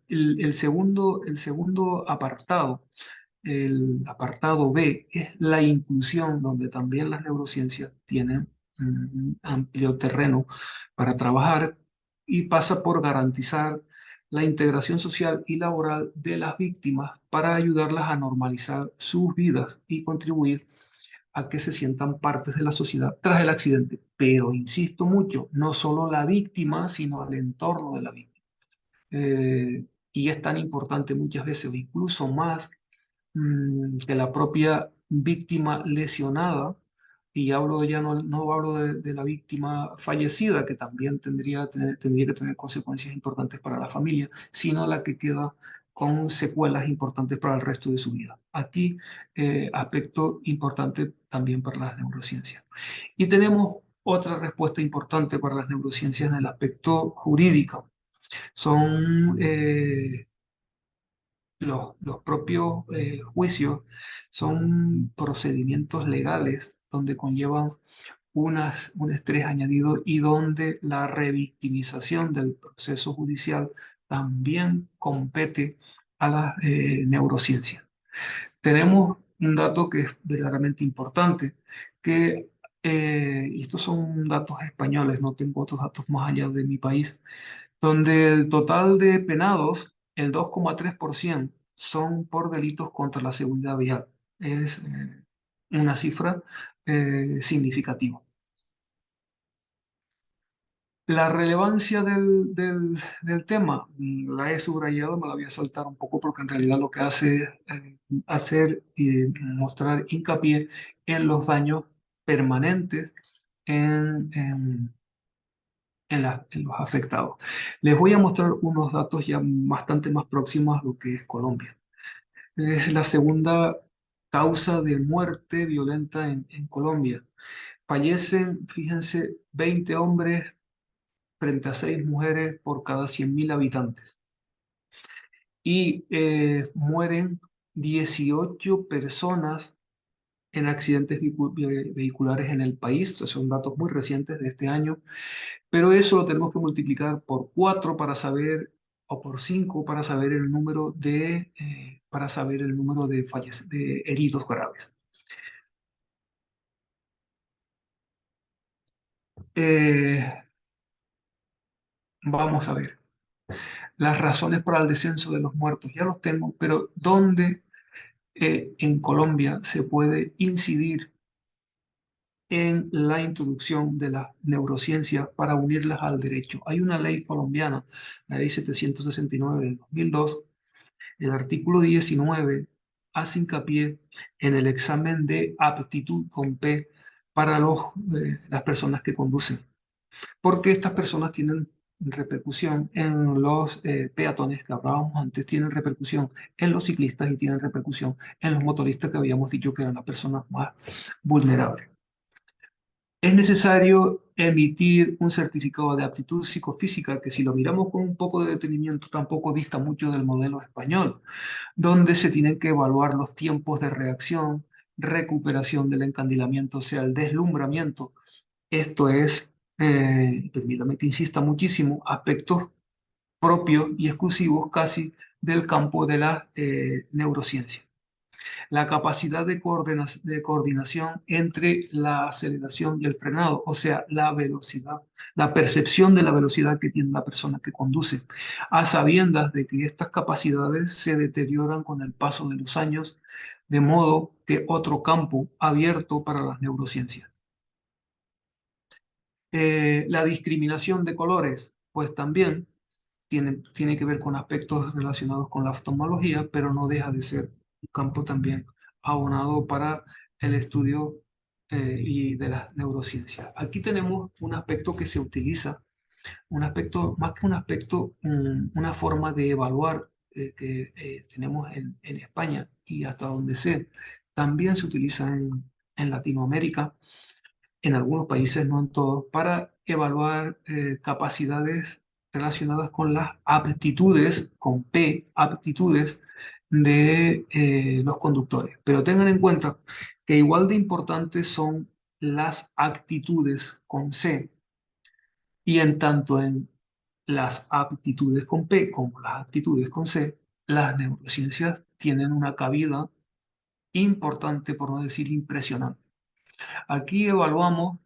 El segundo apartado, el apartado B, es la inclusión, donde también las neurociencias tienen un amplio terreno para trabajar, y pasa por garantizar la integración social y laboral de las víctimas para ayudarlas a normalizar sus vidas y contribuir a que se sientan partes de la sociedad tras el accidente. Pero insisto mucho, no solo la víctima, sino el entorno de la víctima. Y es tan importante muchas veces, o incluso más, que la propia víctima lesionada, y hablo ya no hablo de la víctima fallecida, que también tendría que tener consecuencias importantes para la familia, sino la que queda con secuelas importantes para el resto de su vida. Aquí, aspecto importante también para las neurociencias. Y tenemos otra respuesta importante para las neurociencias en el aspecto jurídico. Son los propios juicios, son procedimientos legales donde conllevan un estrés añadido, y donde la revictimización del proceso judicial también compete a la neurociencia. Tenemos un dato que es verdaderamente importante, y estos son datos españoles, no tengo otros datos más allá de mi país, donde el total de penados, el 2,3% son por delitos contra la seguridad vial. Es una cifra significativa. La relevancia del tema, la he subrayado, me la voy a saltar un poco porque en realidad lo que hace es hacer y mostrar hincapié en los daños permanentes en los afectados. Les voy a mostrar unos datos ya bastante más próximos a lo que es Colombia. Es la segunda causa de muerte violenta en Colombia. Fallecen, fíjense, 20 hombres frente a 6 mujeres por cada 100.000 habitantes. Y mueren 18 personas en accidentes vehiculares en el país. Estos son datos muy recientes de este año, pero eso lo tenemos que multiplicar por 4 para saber, o por 5 para saber el número de heridos graves. Eh, Vamos a ver. Las razones para el descenso de los muertos ya los tengo, pero ¿dónde en Colombia se puede incidir en la introducción de la neurociencia para unirlas al derecho? Hay una ley colombiana, la ley 769 del 2002, el artículo 19 hace hincapié en el examen de aptitud con P para las personas que conducen, porque estas personas tienen repercusión en los peatones que hablábamos antes, tienen repercusión en los ciclistas y tienen repercusión en los motoristas que habíamos dicho que eran las personas más vulnerables. Es necesario emitir un certificado de aptitud psicofísica que, si lo miramos con un poco de detenimiento, tampoco dista mucho del modelo español, donde se tienen que evaluar los tiempos de reacción, recuperación del encandilamiento, o sea, el deslumbramiento. Esto es, permítame que insista muchísimo, aspectos propios y exclusivos casi del campo de la neurociencia. La capacidad de coordinación entre la aceleración y el frenado, o sea, la velocidad, la percepción de la velocidad que tiene la persona que conduce, a sabiendas de que estas capacidades se deterioran con el paso de los años, de modo que otro campo abierto para las neurociencias. La discriminación de colores, pues también tiene que ver con aspectos relacionados con la oftalmología, pero no deja de ser un campo también abonado para el estudio y de las neurociencias. Aquí tenemos un aspecto que se utiliza, un aspecto, más que un aspecto, una forma de evaluar que tenemos en España y hasta donde sé, también se utiliza en Latinoamérica, en algunos países, no en todos, para evaluar capacidades relacionadas con las aptitudes, con P, aptitudes de los conductores. Pero tengan en cuenta que igual de importantes son las actitudes con C, y en tanto en las aptitudes con P como las actitudes con C, las neurociencias tienen una cabida importante, por no decir impresionante. Aquí evaluamos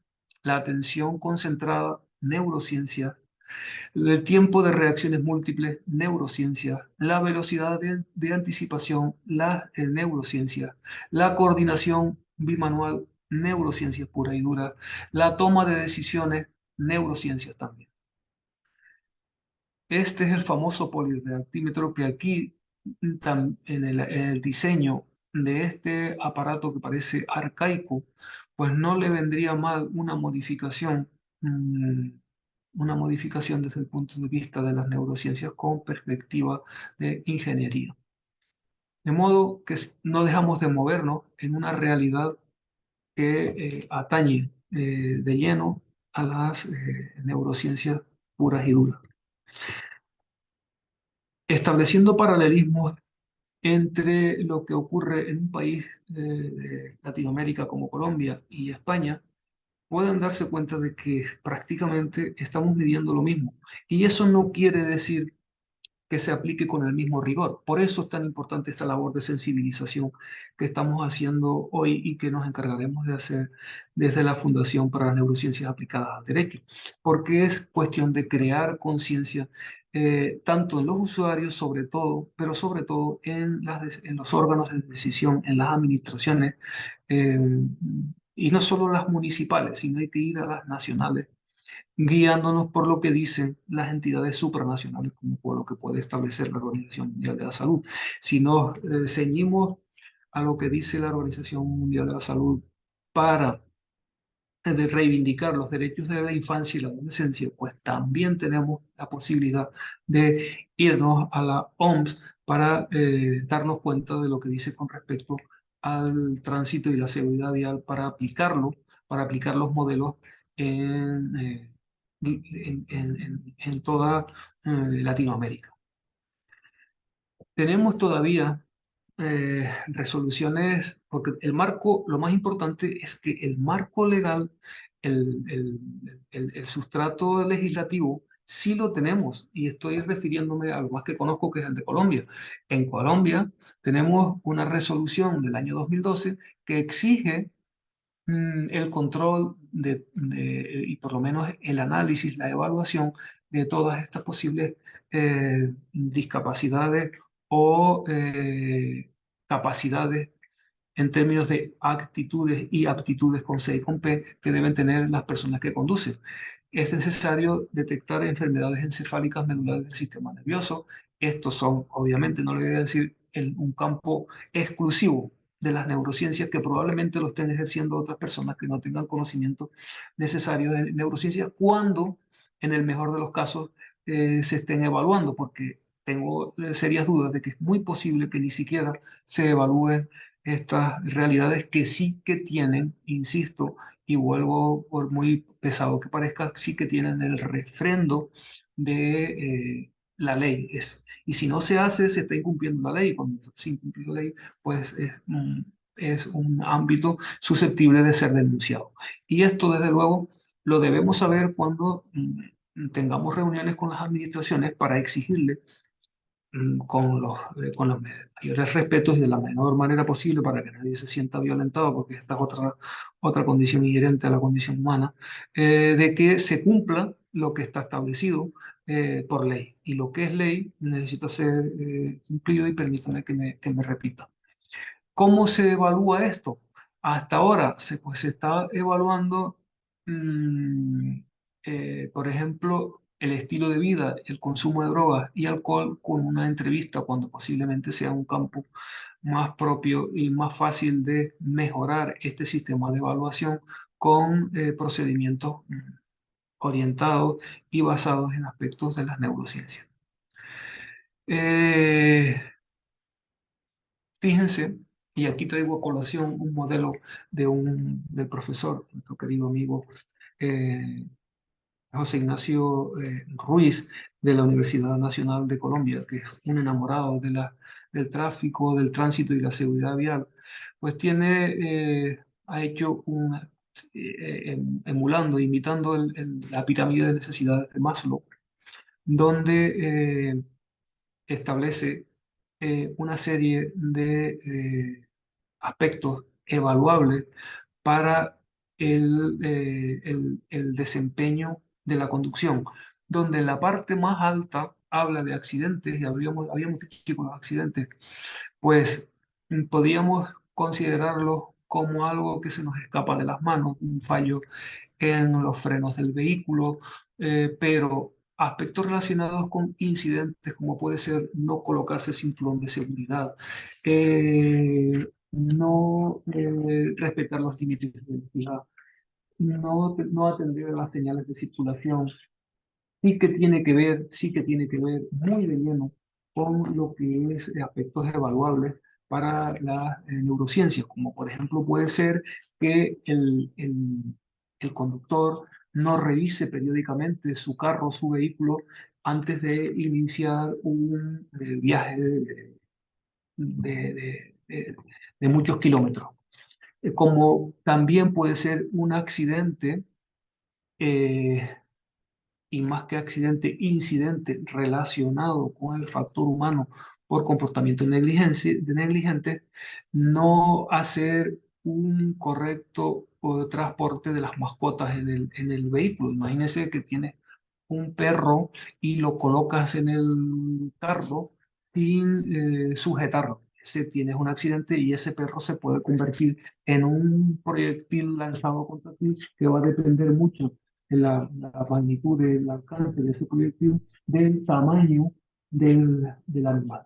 la atención concentrada, neurociencia, el tiempo de reacciones múltiples, neurociencia, la velocidad de anticipación, la neurociencia, la coordinación bimanual, neurociencias pura y dura, la toma de decisiones, neurociencias también. Este es el famoso polirreactímetro que aquí, en el diseño de este aparato que parece arcaico, pues no le vendría mal una modificación desde el punto de vista de las neurociencias con perspectiva de ingeniería. De modo que no dejamos de movernos en una realidad que atañe de lleno a las neurociencias puras y duras. Estableciendo paralelismos entre lo que ocurre en un país de Latinoamérica como Colombia y España, pueden darse cuenta de que prácticamente estamos midiendo lo mismo. Y eso no quiere decir que se aplique con el mismo rigor. Por eso es tan importante esta labor de sensibilización que estamos haciendo hoy y que nos encargaremos de hacer desde la Fundación para las Neurociencias Aplicadas al Derecho, porque es cuestión de crear conciencia tanto en los usuarios, sobre todo, pero sobre todo en los órganos de decisión, en las administraciones, eh, y no solo las municipales, sino hay que ir a las nacionales guiándonos por lo que dicen las entidades supranacionales, como por lo que puede establecer la Organización Mundial de la Salud. Si nos ceñimos a lo que dice la Organización Mundial de la Salud para de reivindicar los derechos de la infancia y la adolescencia, pues también tenemos la posibilidad de irnos a la OMS para darnos cuenta de lo que dice con respecto al tránsito y la seguridad vial para aplicarlo, para aplicar los modelos en, en toda Latinoamérica. Tenemos todavía resoluciones, porque el marco, lo más importante es que el marco legal, el sustrato legislativo, sí lo tenemos, y estoy refiriéndome a algo más que conozco, que es el de Colombia. En Colombia tenemos una resolución del año 2012 que exige el control y por lo menos el análisis, la evaluación de todas estas posibles discapacidades o capacidades en términos de actitudes y aptitudes con C y con P que deben tener las personas que conducen. Es necesario detectar enfermedades encefálicas medulares del sistema nervioso. Estos son, obviamente, no le voy a decir un campo exclusivo de las neurociencias, que probablemente lo estén ejerciendo otras personas que no tengan conocimiento necesario de neurociencias, cuando en el mejor de los casos se estén evaluando, porque tengo serias dudas de que es muy posible que ni siquiera se evalúen estas realidades que sí que tienen, insisto, y vuelvo por muy pesado que parezca, sí que tienen el refrendo de la ley. Y si no se hace, se está incumpliendo la ley. Cuando se incumple la ley, pues es un ámbito susceptible de ser denunciado. Y esto, desde luego, lo debemos saber cuando tengamos reuniones con las administraciones para exigirle con los mayores respetos y de la menor manera posible para que nadie se sienta violentado, porque esta es otra condición inherente a la condición humana, de que se cumpla lo que está establecido por ley. Y lo que es ley necesita ser cumplido, y permítame que me repita. ¿Cómo se evalúa esto? Hasta ahora pues, se está evaluando, mm, por ejemplo, el estilo de vida, el consumo de drogas y alcohol con una entrevista, cuando posiblemente sea un campo más propio y más fácil de mejorar este sistema de evaluación con procedimientos orientados y basados en aspectos de las neurociencias. Eh, Fíjense, y aquí traigo a colación un modelo del profesor, nuestro querido amigo eh, José Ignacio Ruiz, de la Universidad Nacional de Colombia, que es un enamorado del tráfico, del tránsito y la seguridad vial. Pues ha hecho emulando, imitando la pirámide de necesidades de Maslow, donde establece una serie de aspectos evaluables para el desempeño de la conducción, donde en la parte más alta habla de accidentes, y habíamos dicho que con los accidentes, pues podíamos considerarlos como algo que se nos escapa de las manos, un fallo en los frenos del vehículo, pero aspectos relacionados con incidentes como puede ser no colocarse cinturón de seguridad, no respetar los límites de velocidad, no atender a las señales de circulación, sí que tiene que ver muy de lleno con lo que es aspectos evaluables para las neurociencias, como por ejemplo puede ser que el conductor no revise periódicamente su carro, su vehículo, antes de iniciar un viaje de muchos kilómetros. Como también puede ser un accidente eh, y más que accidente, incidente relacionado con el factor humano por comportamiento negligente, no hacer un correcto transporte de las mascotas en el vehículo. Imagínese que tienes un perro y lo colocas en el carro sin sujetarlo. Tienes un accidente y ese perro se puede convertir en un proyectil lanzado contra ti, que va a depender mucho de la magnitud del alcance de ese proyectil, del tamaño del animal.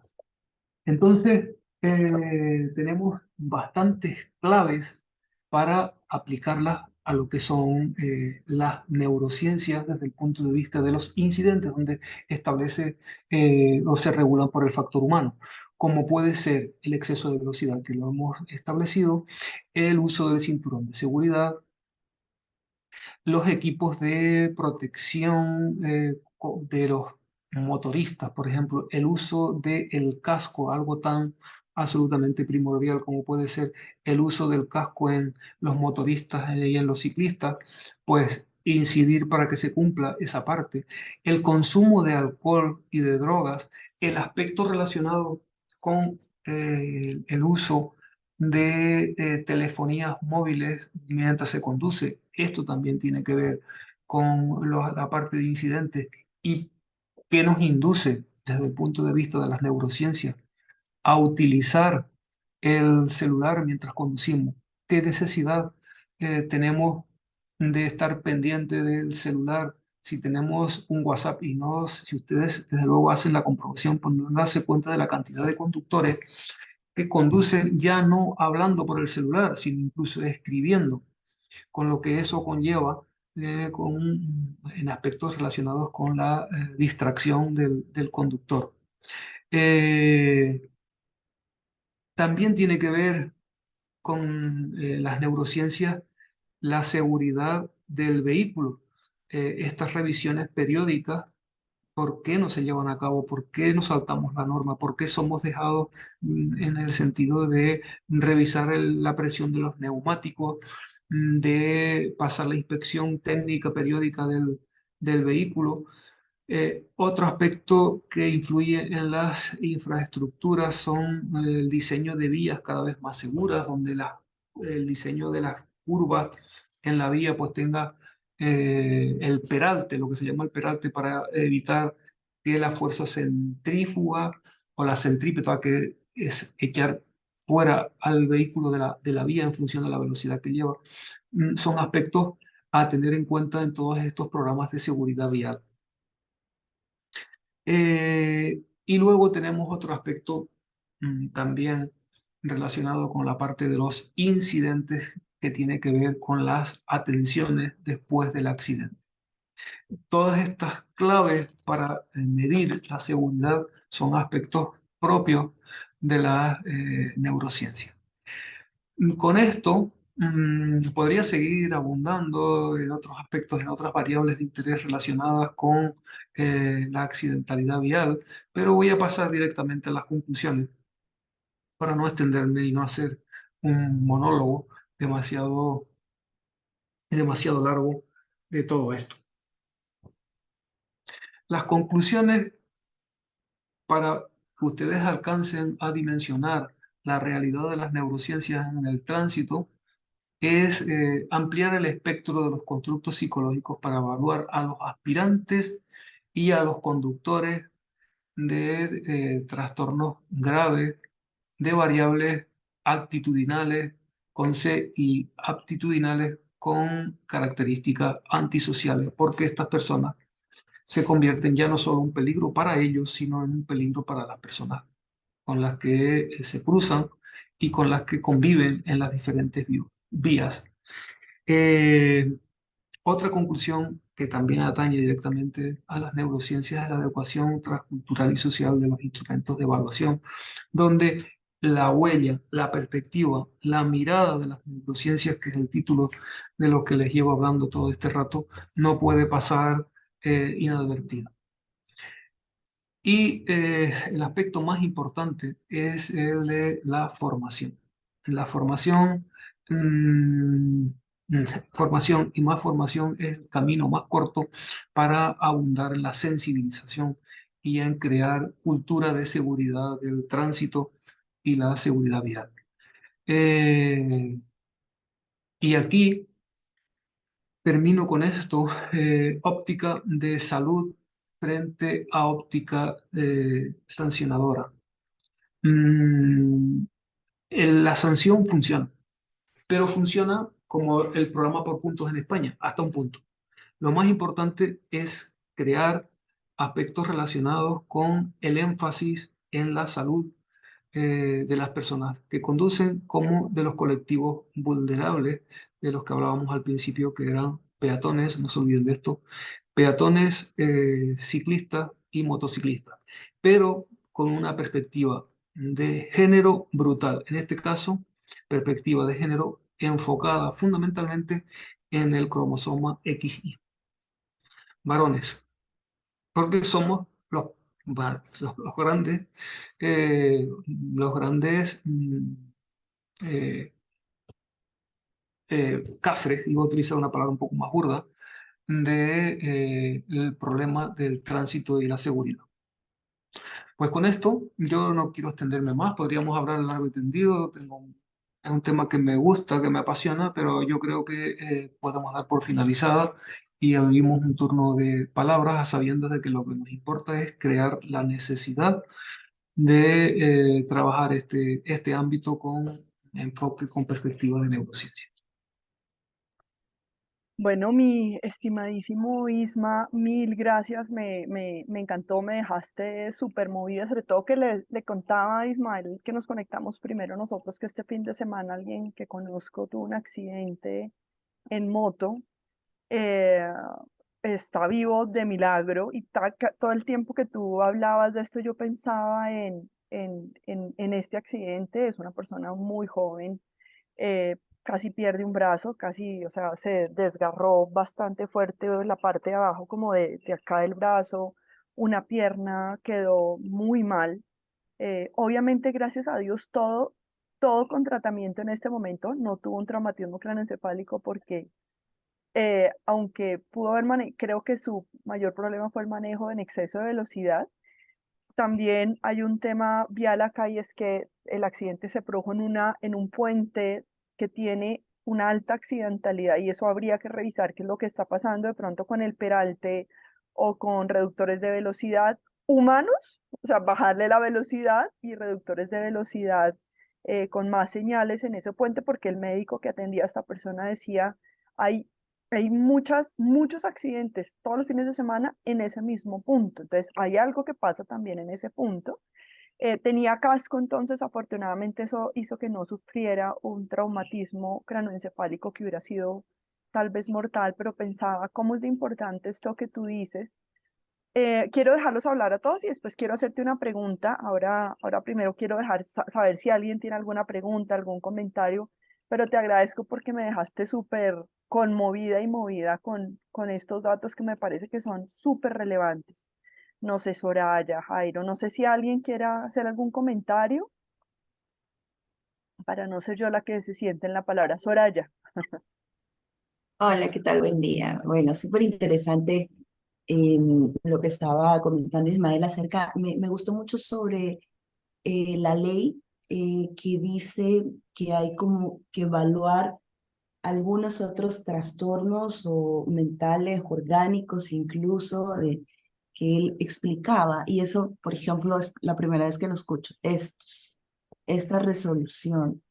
Entonces, tenemos bastantes claves para aplicarlas a lo que son las neurociencias desde el punto de vista de los incidentes, donde establece o se regulan por el factor humano, como puede ser el exceso de velocidad, que lo hemos establecido, el uso del cinturón de seguridad, los equipos de protección de los motoristas, por ejemplo, el uso del casco, algo tan absolutamente primordial como puede ser el uso del casco en los motoristas y en los ciclistas, pues incidir para que se cumpla esa parte. El consumo de alcohol y de drogas, el aspecto relacionado con el uso de telefonías móviles mientras se conduce. Esto también tiene que ver con la parte de incidentes y que nos induce desde el punto de vista de las neurociencias a utilizar el celular mientras conducimos. ¿Qué necesidad tenemos de estar pendiente del celular si tenemos un WhatsApp? Y no, si ustedes desde luego hacen la comprobación, pues no darse cuenta de la cantidad de conductores que conducen ya no hablando por el celular, sino incluso escribiendo, con lo que eso conlleva en aspectos relacionados con la distracción del conductor. Eh, También tiene que ver con las neurociencias la seguridad del vehículo. Estas revisiones periódicas, ¿por qué no se llevan a cabo? ¿Por qué no saltamos la norma? ¿Por qué somos dejados en el sentido de revisar la presión de los neumáticos, de pasar la inspección técnica periódica del vehículo? Otro aspecto que influye en las infraestructuras son el diseño de vías cada vez más seguras, donde el diseño de las curvas en la vía pues tenga el peralte, lo que se llama el peralte, para evitar que la fuerza centrífuga o la centrípeta, que es echar fuera al vehículo de la vía en función de la velocidad que lleva, son aspectos a tener en cuenta en todos estos programas de seguridad vial. Y luego tenemos otro aspecto también relacionado con la parte de los incidentes, que tiene que ver con las atenciones después del accidente. Todas estas claves para medir la seguridad son aspectos propios de la neurociencia. Con esto podría seguir abundando en otros aspectos, en otras variables de interés relacionadas con la accidentalidad vial, pero voy a pasar directamente a las conclusiones para no extenderme y no hacer un monólogo demasiado largo de todo esto. Las conclusiones, para que ustedes alcancen a dimensionar la realidad de las neurociencias en el tránsito, es ampliar el espectro de los constructos psicológicos para evaluar a los aspirantes y a los conductores de trastornos graves, de variables actitudinales con C y aptitudinales con características antisociales, porque estas personas se convierten ya no solo en un peligro para ellos, sino en un peligro para las personas con las que se cruzan y con las que conviven en las diferentes vías. Eh, Otra conclusión que también atañe directamente a las neurociencias es la adecuación transcultural y social de los instrumentos de evaluación, donde la huella, la perspectiva, la mirada de las neurociencias, que es el título de lo que les llevo hablando todo este rato, no puede pasar inadvertida. Y el aspecto más importante es el de la formación. La formación, mm, formación y más formación es el camino más corto para abundar en la sensibilización y en crear cultura de seguridad del tránsito y la seguridad vial. Y aquí termino con esto: óptica de salud frente a óptica sancionadora. Mm, la sanción funciona, pero funciona como el programa por puntos en España, hasta un punto. Lo más importante es crear aspectos relacionados con el énfasis en la salud de las personas que conducen como de los colectivos vulnerables de los que hablábamos al principio, que eran peatones, no se olviden de esto, peatones, ciclistas y motociclistas, pero con una perspectiva de género brutal. En este caso, perspectiva de género enfocada fundamentalmente en el cromosoma XY. Varones, porque somos los grandes, los grandes eh, cafres, y voy a utilizar una palabra un poco más burda, el problema del tránsito y la seguridad. Pues con esto yo no quiero extenderme más, podríamos hablar largo y tendido, es un tema que me gusta, que me apasiona, pero yo creo que podemos dar por finalizada y abrimos un turno de palabras a sabiendas de que lo que nos importa es crear la necesidad de trabajar este ámbito con enfoque, con perspectiva de neurociencia. Bueno, mi estimadísimo Isma, mil gracias, me encantó, me dejaste súper movida, sobre todo que le contaba a Ismael que nos conectamos primero nosotros, que este fin de semana alguien que conozco tuvo un accidente en moto, eh, está vivo de milagro y todo el tiempo que tú hablabas de esto yo pensaba en este accidente, es una persona muy joven, casi pierde un brazo, casi, o sea, se desgarró bastante fuerte la parte de abajo como de acá del brazo, una pierna quedó muy mal. Obviamente, gracias a Dios, todo con tratamiento en este momento, no tuvo un traumatismo craneoencefálico porque aunque pudo haber creo que su mayor problema fue el manejo en exceso de velocidad. También hay un tema vial acá y es que el accidente se produjo en un puente que tiene una alta accidentalidad y eso habría que revisar qué es lo que está pasando de pronto con el peralte o con reductores de velocidad humanos, o sea, bajarle la velocidad y reductores de velocidad con más señales en ese puente porque el médico que atendía a esta persona decía, hay hay muchos accidentes todos los fines de semana en ese mismo punto. Entonces, hay algo que pasa también en ese punto. Tenía casco, entonces afortunadamente eso hizo que no sufriera un traumatismo cranoencefálico que hubiera sido tal vez mortal, pero pensaba cómo es de importante esto que tú dices. Quiero dejarlos hablar a todos y después quiero hacerte una pregunta. Ahora primero quiero saber si alguien tiene alguna pregunta, algún comentario, pero te agradezco porque me dejaste súper conmovida y movida con estos datos que me parece que son súper relevantes. No sé, Soraya, Jairo, no sé si alguien quiera hacer algún comentario para no ser yo la que se siente en la palabra. Soraya. Hola, ¿qué tal? Buen día. Bueno, súper interesante lo que estaba comentando Ismael acerca, me gustó mucho sobre la ley que dice que hay como que evaluar algunos otros trastornos o mentales, orgánicos incluso, que él explicaba. Y eso, por ejemplo, es la primera vez que lo escucho, esta resolución.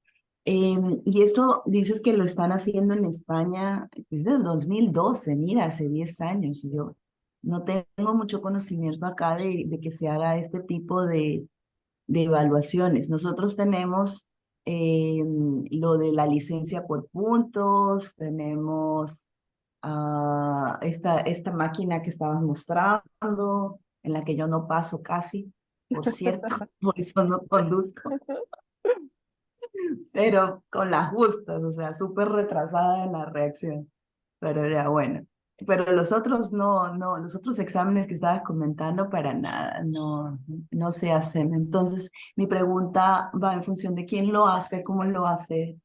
Y esto dices que lo están haciendo en España desde el 2012, mira, hace 10 años. Y yo no tengo mucho conocimiento acá de que se haga este tipo de evaluaciones. Nosotros tenemos lo de la licencia por puntos, tenemos esta máquina que estabas mostrando, en la que yo no paso casi, por cierto, por eso no conduzco, pero con las justas, o sea, súper retrasada en la reacción. Pero ya bueno. Pero los otros no, los otros exámenes que estabas comentando para nada, no se hacen. Entonces, mi pregunta va en función de quién lo hace, cómo lo hace,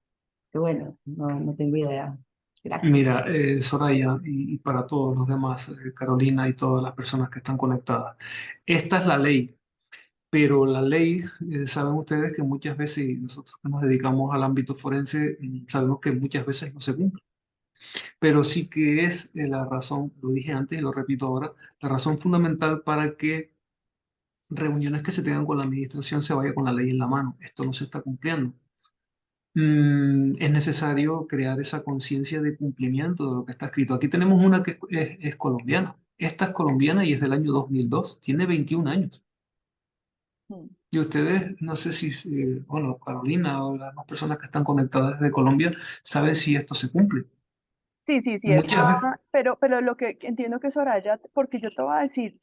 que bueno, no tengo idea. Gracias. Mira, Soraya, y para todos los demás, Carolina y todas las personas que están conectadas, esta es la ley, pero la ley, saben ustedes que muchas veces, y nosotros que nos dedicamos al ámbito forense, sabemos que muchas veces no se cumple, pero sí que es la razón, lo dije antes y lo repito ahora, la razón fundamental para que reuniones que se tengan con la administración se vaya con la ley en la mano. Esto no se está cumpliendo. Es necesario crear esa conciencia de cumplimiento de lo que está escrito. Aquí tenemos una que es colombiana. Esta es colombiana y es del año 2002. Tiene 21 años. Y ustedes, no sé si, bueno, Carolina o las demás personas que están conectadas desde Colombia, saben si esto se cumple. Sí, sí, sí, Muchas veces, pero lo que entiendo que Soraya, porque yo te voy a decir,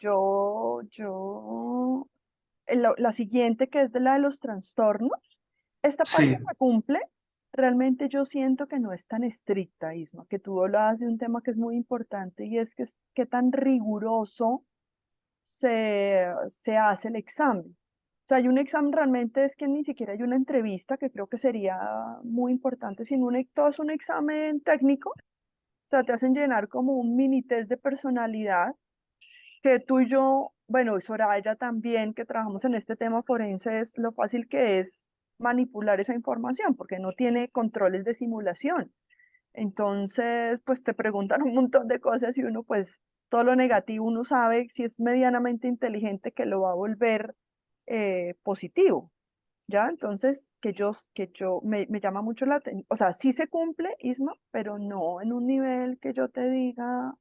la siguiente que es de la de los trastornos, esta parte sí, se cumple, realmente yo siento que no es tan estricta, Isma, que tú hablabas de un tema que es muy importante y es que qué tan riguroso se hace el examen. O sea, hay un examen realmente es que ni siquiera hay una entrevista, que creo que sería muy importante, sino todo es un examen técnico, o sea, te hacen llenar como un mini test de personalidad, que tú y yo, bueno, y Soraya también, que trabajamos en este tema forense, es lo fácil que es manipular esa información, porque no tiene controles de simulación. Entonces, pues te preguntan un montón de cosas y uno, pues, todo lo negativo, uno sabe si es medianamente inteligente que lo va a volver positivo, ¿ya? Entonces, me llama mucho la atención, o sea, sí se cumple, Isma, pero no en un nivel que yo te diga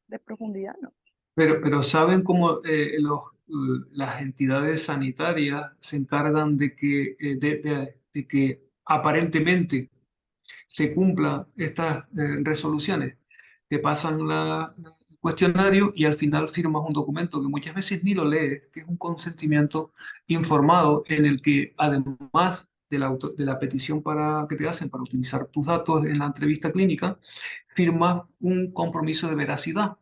de profundidad, no. pero saben cómo las entidades sanitarias se encargan de que, de que aparentemente se cumplan estas resoluciones. Te pasan el cuestionario y al final firmas un documento que muchas veces ni lo lees, que es un consentimiento informado en el que además de la petición para, que te hacen para utilizar tus datos en la entrevista clínica, firmas un compromiso de veracidad.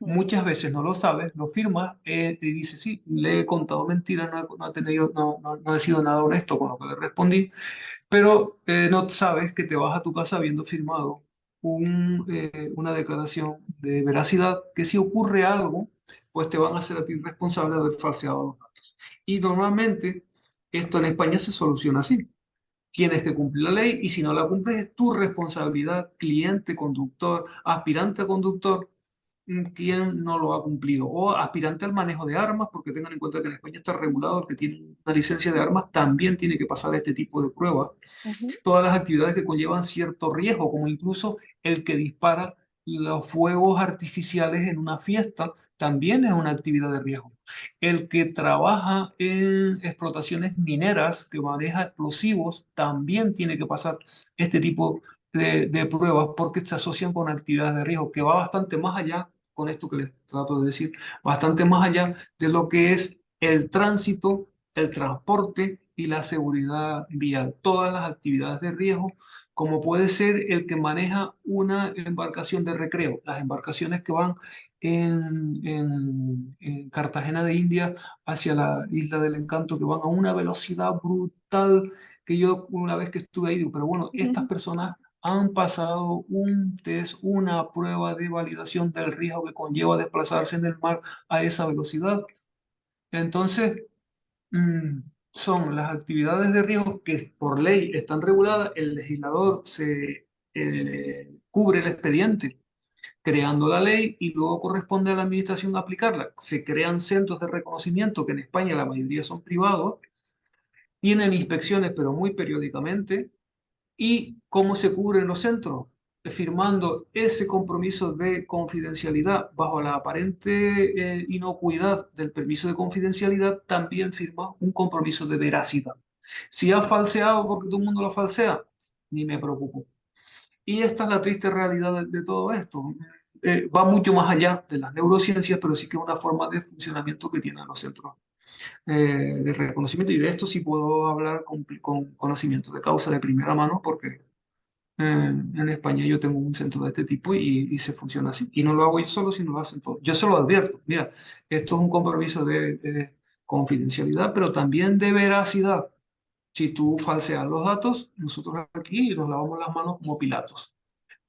Mm. Muchas veces no lo sabes, lo firmas y dices, sí, le he contado mentiras, no he tenido, no he sido nada honesto con lo que le respondí, pero no sabes que te vas a tu casa habiendo firmado una declaración de veracidad, que si ocurre algo, pues te van a hacer a ti responsable de haber falseado los datos. Y normalmente esto en España se soluciona así. Tienes que cumplir la ley y si no la cumples es tu responsabilidad, cliente, conductor, aspirante a conductor, quien no lo ha cumplido. O aspirante al manejo de armas, porque tengan en cuenta que en España está regulado el que tiene una licencia de armas, también tiene que pasar este tipo de pruebas. Ujú. Todas las actividades que conllevan cierto riesgo, como incluso el que dispara los fuegos artificiales en una fiesta, también es una actividad de riesgo. El que trabaja en explotaciones mineras, que maneja explosivos, también tiene que pasar este tipo de pruebas porque se asocian con actividades de riesgo, que va bastante más allá, con esto que les trato de decir, bastante más allá de lo que es el tránsito, el transporte y la seguridad vial. Todas las actividades de riesgo, como puede ser el que maneja una embarcación de recreo, las embarcaciones que van en Cartagena de India hacia la Isla del Encanto, que van a una velocidad brutal, que yo una vez que estuve ahí digo, pero bueno, estas personas han pasado un test, una prueba de validación del riesgo que conlleva desplazarse en el mar a esa velocidad. Entonces, mm, son las actividades de riesgo que por ley están reguladas, el legislador se cubre el expediente creando la ley y luego corresponde a la administración aplicarla. Se crean centros de reconocimiento que en España la mayoría son privados, tienen inspecciones pero muy periódicamente. ¿Y cómo se cubren los centros? Firmando ese compromiso de confidencialidad bajo la aparente inocuidad del permiso de confidencialidad, también firma un compromiso de veracidad. Si ha falseado porque todo el mundo lo falsea, ni me preocupo. Y esta es la triste realidad de todo esto. Va mucho más allá de las neurociencias, pero sí que es una forma de funcionamiento que tienen los centros de reconocimiento. Y de esto sí puedo hablar con conocimiento de causa de primera mano, porque en España yo tengo un centro de este tipo y se funciona así. Y no lo hago yo solo, sino lo hacen todos. Yo se lo advierto. Mira, esto es un compromiso de confidencialidad, pero también de veracidad. Si tú falseas los datos, nosotros aquí nos lavamos las manos como Pilatos.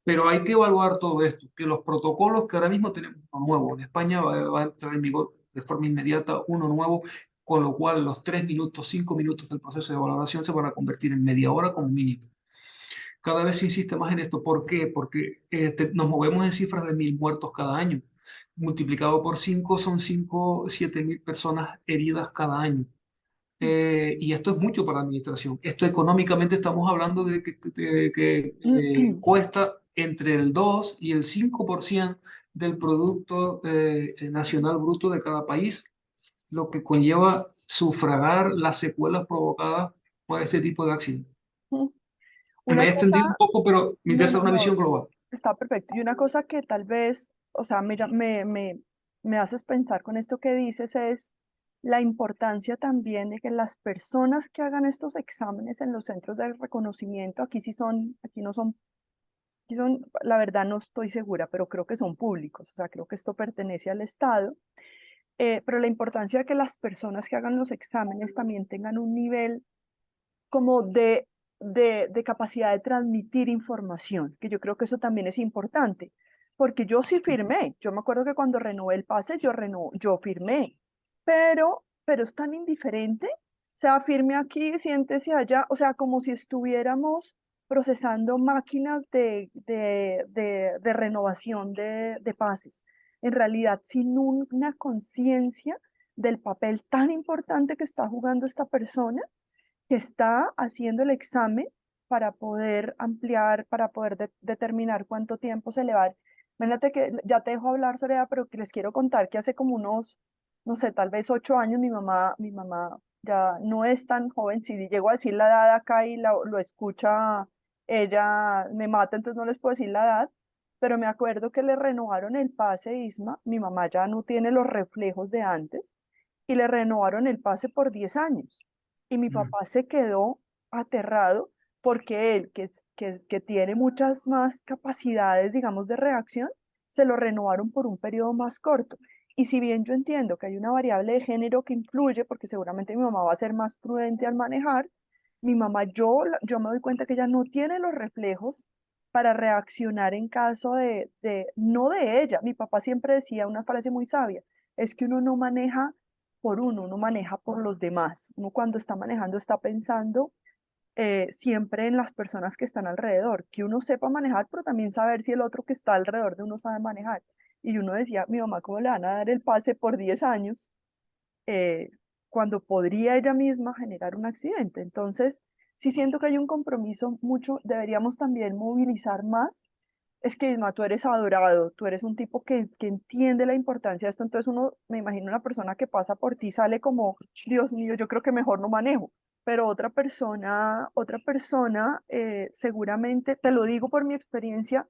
Pero hay que evaluar todo esto, que los protocolos que ahora mismo tenemos uno nuevo, en España va a entrar en vigor de forma inmediata uno nuevo, con lo cual los 3 minutos, 5 minutos del proceso de valoración se van a convertir en media hora como mínimo. Cada vez se insiste más en esto. ¿Por qué? Porque nos movemos en cifras de 1.000 muertos cada año. Multiplicado por 5 son 5, 7.000 personas heridas cada año. Y esto es mucho para la administración. Esto económicamente estamos hablando de que cuesta entre el 2 y el 5% del Producto Nacional Bruto de cada país. lo que conlleva sufragar las secuelas provocadas por este tipo de accidentes. Mm. Me Una he extendido un cosa, poco, pero me no, interesa no, una no, visión global. está perfecto. Y una cosa que tal vez, o sea, me haces pensar con esto que dices es la importancia también de que las personas que hagan estos exámenes en los centros de reconocimiento, aquí sí son, aquí son, la verdad no estoy segura, pero creo que son públicos, o sea, creo que esto pertenece al Estado, pero la importancia de que las personas que hagan los exámenes también tengan un nivel como de capacidad de transmitir información, que yo creo que eso también es importante, porque yo sí firmé, yo me acuerdo que cuando renové el pase, yo firmé, pero es tan indiferente, o sea, firme aquí, siéntese allá, o sea, como si estuviéramos procesando máquinas de renovación de pases, en realidad sin una conciencia del papel tan importante que está jugando esta persona que está haciendo el examen para poder ampliar, para poder determinar cuánto tiempo se le va a dar. Imagínate que ya te dejo hablar, Soledad, pero que les quiero contar que hace como unos, no sé, tal vez 8 años mi mamá ya no es tan joven, si llego a decir la edad acá y lo escucha, ella me mata, entonces no les puedo decir la edad, pero me acuerdo que le renovaron el pase Isma, mi mamá ya no tiene los reflejos de antes, y le renovaron el pase por 10 años. Y mi Mm. papá se quedó aterrado porque él, que tiene muchas más capacidades, digamos, de reacción, se lo renovaron por un periodo más corto. Y si bien yo entiendo que hay una variable de género que influye, porque seguramente mi mamá va a ser más prudente al manejar, mi mamá, yo me doy cuenta que ella no tiene los reflejos para reaccionar en caso no de ella. Mi papá siempre decía una frase muy sabia, es que uno no maneja por uno maneja por los demás. Uno cuando está manejando está pensando siempre en las personas que están alrededor, que uno sepa manejar, pero también saber si el otro que está alrededor de uno sabe manejar. Y uno decía, mi mamá, ¿cómo le van a dar el pase por 10 años eh, cuando podría ella misma generar un accidente? Entonces, sí siento que hay un compromiso mucho, deberíamos también movilizar más. Es que Isma, tú eres adorado, tú eres un tipo que entiende la importancia de esto, entonces uno, me imagino una persona que pasa por ti sale como, Dios mío, yo creo que mejor no manejo, pero otra persona seguramente, te lo digo por mi experiencia,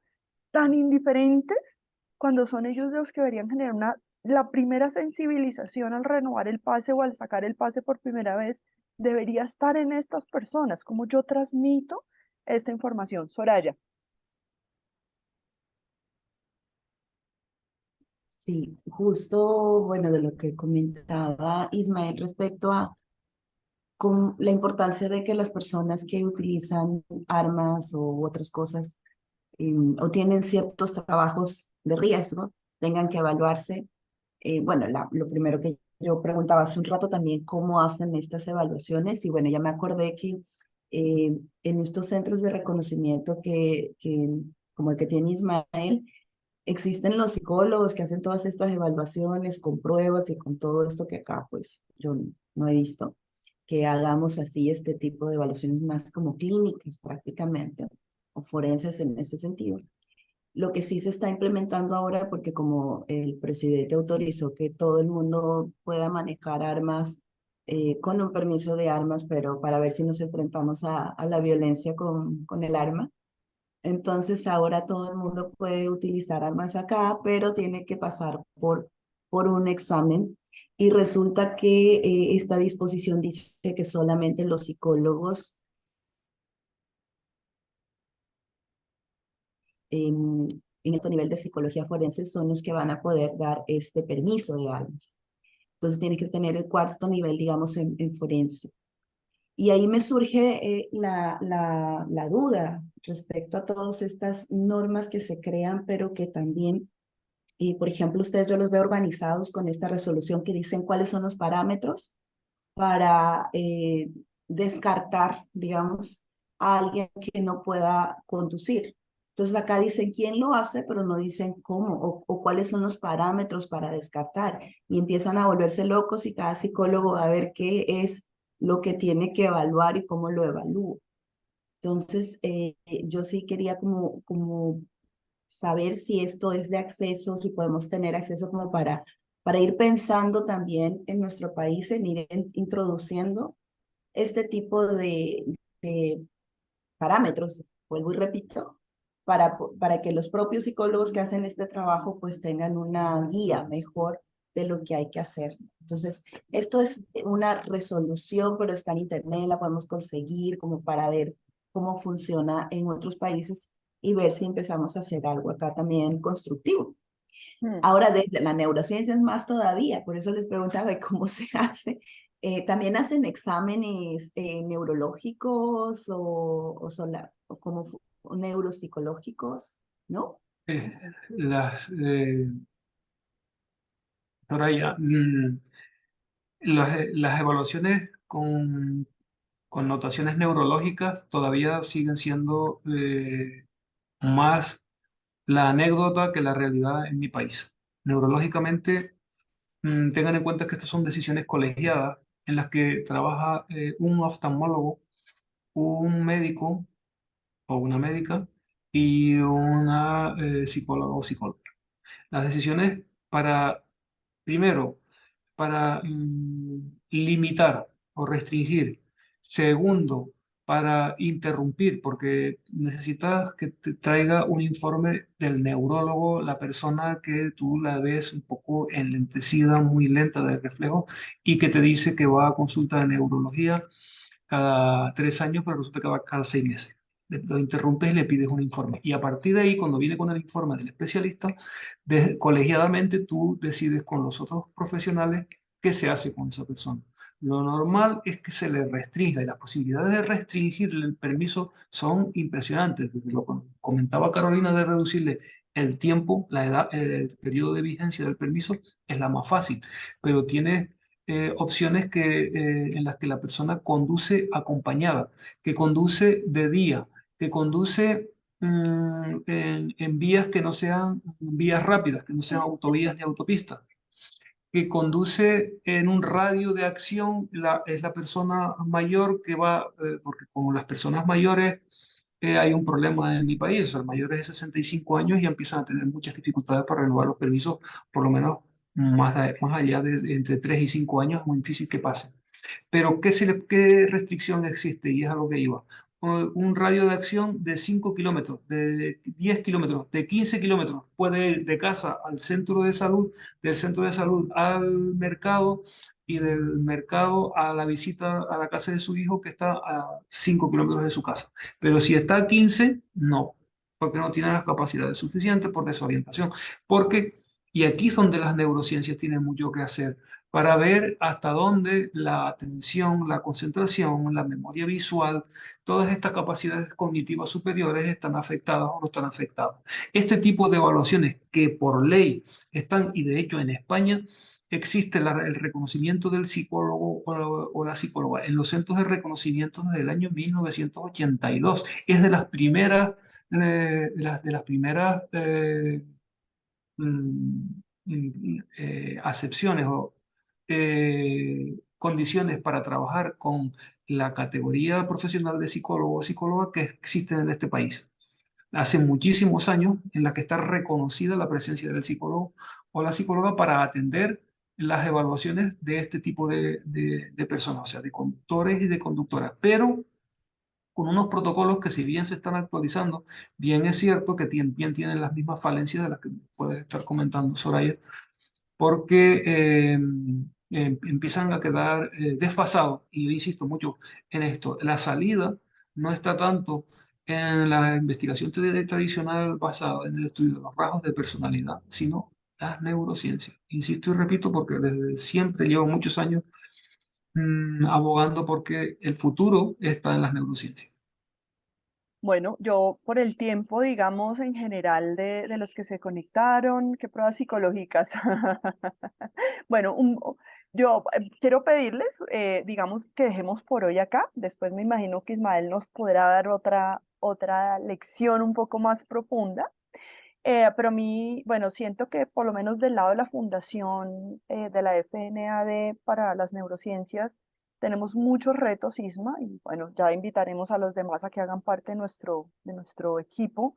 tan indiferentes cuando son ellos los que deberían generar la primera sensibilización al renovar el pase o al sacar el pase por primera vez, debería estar en estas personas, como yo transmito esta información. Soraya. Sí, justo, bueno, de lo que comentaba Ismael respecto a con la importancia de que las personas que utilizan armas o otras cosas o tienen ciertos trabajos de riesgo tengan que evaluarse. Bueno, lo primero que yo preguntaba hace un rato también, ¿cómo hacen estas evaluaciones? Y bueno, ya me acordé que en estos centros de reconocimiento como el que tiene Ismael, existen los psicólogos que hacen todas estas evaluaciones con pruebas y con todo esto que acá pues yo no he visto, que hagamos así este tipo de evaluaciones más como clínicas prácticamente, o forenses en ese sentido. Lo que sí se está implementando ahora, porque como el presidente autorizó que todo el mundo pueda manejar armas con un permiso de armas, pero para ver si nos enfrentamos a la violencia con el arma, entonces ahora todo el mundo puede utilizar armas acá, pero tiene que pasar por un examen. Y resulta que esta disposición dice que solamente los psicólogos en alto nivel de psicología forense son los que van a poder dar este permiso de armas. Entonces tiene que tener el cuarto nivel, digamos, en forense. Y ahí me surge la duda respecto a todas estas normas que se crean, pero que también, por ejemplo, ustedes yo los veo organizados con esta resolución que dicen cuáles son los parámetros para descartar, digamos, a alguien que no pueda conducir. Entonces acá dicen quién lo hace, pero no dicen cómo o cuáles son los parámetros para descartar. Y empiezan a volverse locos y cada psicólogo va a ver qué es lo que tiene que evaluar y cómo lo evalúa. Entonces, yo sí quería como saber si esto es de acceso, si podemos tener acceso como para para ir pensando también en nuestro país, en ir introduciendo este tipo de parámetros, vuelvo y repito, para que los propios psicólogos que hacen este trabajo pues tengan una guía mejor de lo que hay que hacer. Entonces, esto es una resolución, pero está en internet, la podemos conseguir como para ver cómo funciona en otros países y ver si empezamos a hacer algo acá también constructivo. Mm. Ahora, desde la neurociencia es más todavía, por eso les preguntaba de cómo se hace. ¿También hacen exámenes neurológicos o como neuropsicológicos? ¿No? Eh, las, Soraya, las evaluaciones con notaciones neurológicas todavía siguen siendo más la anécdota que la realidad en mi país. Neurológicamente, tengan en cuenta que estas son decisiones colegiadas en las que trabaja un oftalmólogo, un médico o una médica y una psicóloga o psicólogo. Las decisiones para, primero, para limitar o restringir. Segundo, para interrumpir, porque necesitas que te traiga un informe del neurólogo, la persona que tú la ves un poco enlentecida, muy lenta de reflejo, y que te dice que va a consulta de neurología cada 3 años, pero resulta que va cada 6 meses. Lo interrumpes y le pides un informe. Y a partir de ahí, cuando viene con el informe del especialista, colegiadamente tú decides con los otros profesionales qué se hace con esa persona. Lo normal es que se le restrinja y las posibilidades de restringirle el permiso son impresionantes. Desde lo que comentaba Carolina de reducirle el tiempo, la edad, el periodo de vigencia del permiso es la más fácil, pero tienes opciones en las que la persona conduce acompañada, que conduce de día, que conduce en vías que no sean vías rápidas, que no sean autovías ni autopistas, que conduce en un radio de acción, es la persona mayor que va, porque como las personas mayores hay un problema en mi país, o sea, mayores de 65 años ya empiezan a tener muchas dificultades para renovar los permisos, por lo menos más allá de entre 3 y 5 años es muy difícil que pase. Pero ¿qué restricción existe? Y es a lo que iba. Un radio de acción de 5 kilómetros, de 10 kilómetros, de 15 kilómetros. Puede ir de casa al centro de salud, del centro de salud al mercado y del mercado a la visita a la casa de su hijo que está a 5 kilómetros de su casa. Pero si está a 15, no, porque no tiene las capacidades suficientes por desorientación. Porque, y aquí es donde las neurociencias tienen mucho que hacer para ver hasta dónde la atención, la concentración, la memoria visual, todas estas capacidades cognitivas superiores están afectadas o no están afectadas. Este tipo de evaluaciones que por ley están, y de hecho en España existe el reconocimiento del psicólogo o la psicóloga en los centros de reconocimiento desde el año 1982. Es de las primeras, de las primeras acepciones o condiciones para trabajar con la categoría profesional de psicólogo o psicóloga que existen en este país. Hace muchísimos años en la que está reconocida la presencia del psicólogo o la psicóloga para atender las evaluaciones de este tipo de personas, o sea, de conductores y de conductoras, pero con unos protocolos que si bien se están actualizando, bien es cierto que bien tienen las mismas falencias de las que puedes estar comentando, Soraya, porque empiezan a quedar desfasados, y yo insisto mucho en esto, la salida no está tanto en la investigación tradicional basada en el estudio de los rasgos de personalidad, sino las neurociencias. Insisto y repito porque desde siempre llevo muchos años abogando porque el futuro está en las neurociencias. Bueno, yo por el tiempo, digamos, en general de los que se conectaron, ¿qué pruebas psicológicas? Bueno, yo quiero pedirles, digamos, que dejemos por hoy acá. Después me imagino que Ismael nos podrá dar otra lección un poco más profunda. Pero a mí, bueno, siento que por lo menos del lado de la Fundación de la FNAD para las neurociencias, tenemos muchos retos, Isma, y bueno, ya invitaremos a los demás a que hagan parte de nuestro equipo.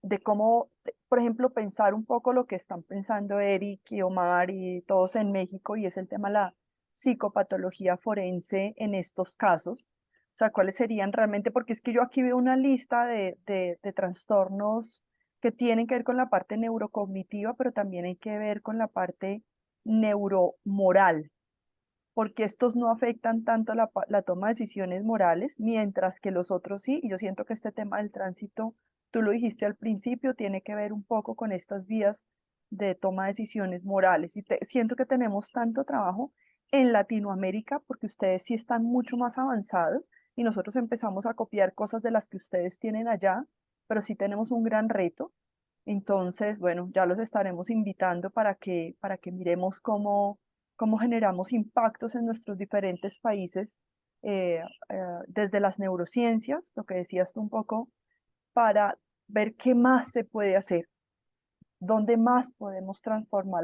de cómo, por ejemplo, pensar un poco lo que están pensando Eric y Omar y todos en México, y es el tema de la psicopatología forense en estos casos. O sea, cuáles serían realmente, porque es que yo aquí veo una lista de trastornos que tienen que ver con la parte neurocognitiva, pero también hay que ver con la parte neuromoral, porque estos no afectan tanto la toma de decisiones morales, mientras que los otros sí, y yo siento que este tema del tránsito, tú lo dijiste al principio, tiene que ver un poco con estas vías de toma de decisiones morales, y siento que tenemos tanto trabajo en Latinoamérica, porque ustedes sí están mucho más avanzados, y nosotros empezamos a copiar cosas de las que ustedes tienen allá, pero sí tenemos un gran reto. Entonces, bueno, ya los estaremos invitando para que miremos cómo generamos impactos en nuestros diferentes países desde las neurociencias, lo que decías tú un poco, para ver qué más se puede hacer, dónde más podemos transformar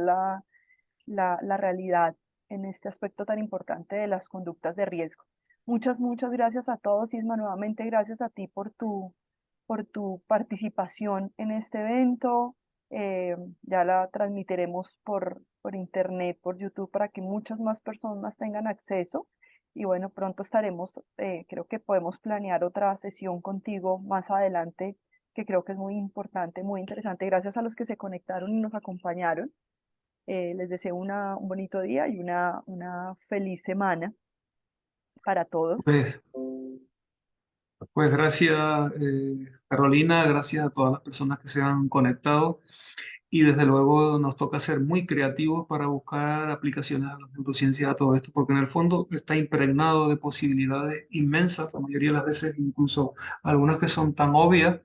la realidad en este aspecto tan importante de las conductas de riesgo. Muchas gracias a todos, Isma, nuevamente gracias a ti por tu participación en este evento. Ya la transmitiremos por internet, por YouTube, para que muchas más personas tengan acceso. Y bueno, pronto estaremos, creo que podemos planear otra sesión contigo más adelante, que creo que es muy importante, muy interesante. Gracias a los que se conectaron y nos acompañaron. Les deseo un bonito día y una feliz semana para todos. Pues, pues gracias, Carolina, gracias a todas las personas que se han conectado. Y desde luego nos toca ser muy creativos para buscar aplicaciones a las neurociencias, a todo esto, porque en el fondo está impregnado de posibilidades inmensas, la mayoría de las veces incluso algunas que son tan obvias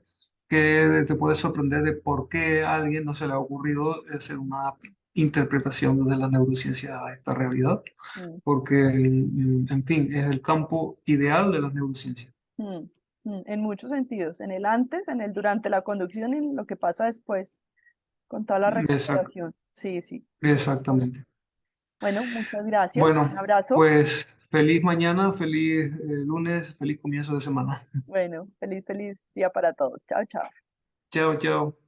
que te puede sorprender de por qué a alguien no se le ha ocurrido hacer una interpretación desde la neurociencia a esta realidad, Mm, porque, en fin, es el campo ideal de las neurociencias. mm, en muchos sentidos, en el antes, en el durante la conducción y en lo que pasa después con toda la Exact- recuperación. Sí, sí. Exactamente. Bueno, muchas gracias. Bueno, Un abrazo. pues feliz mañana, feliz lunes, feliz comienzo de semana. Bueno, feliz día para todos. Chao, chao. Chao, chao.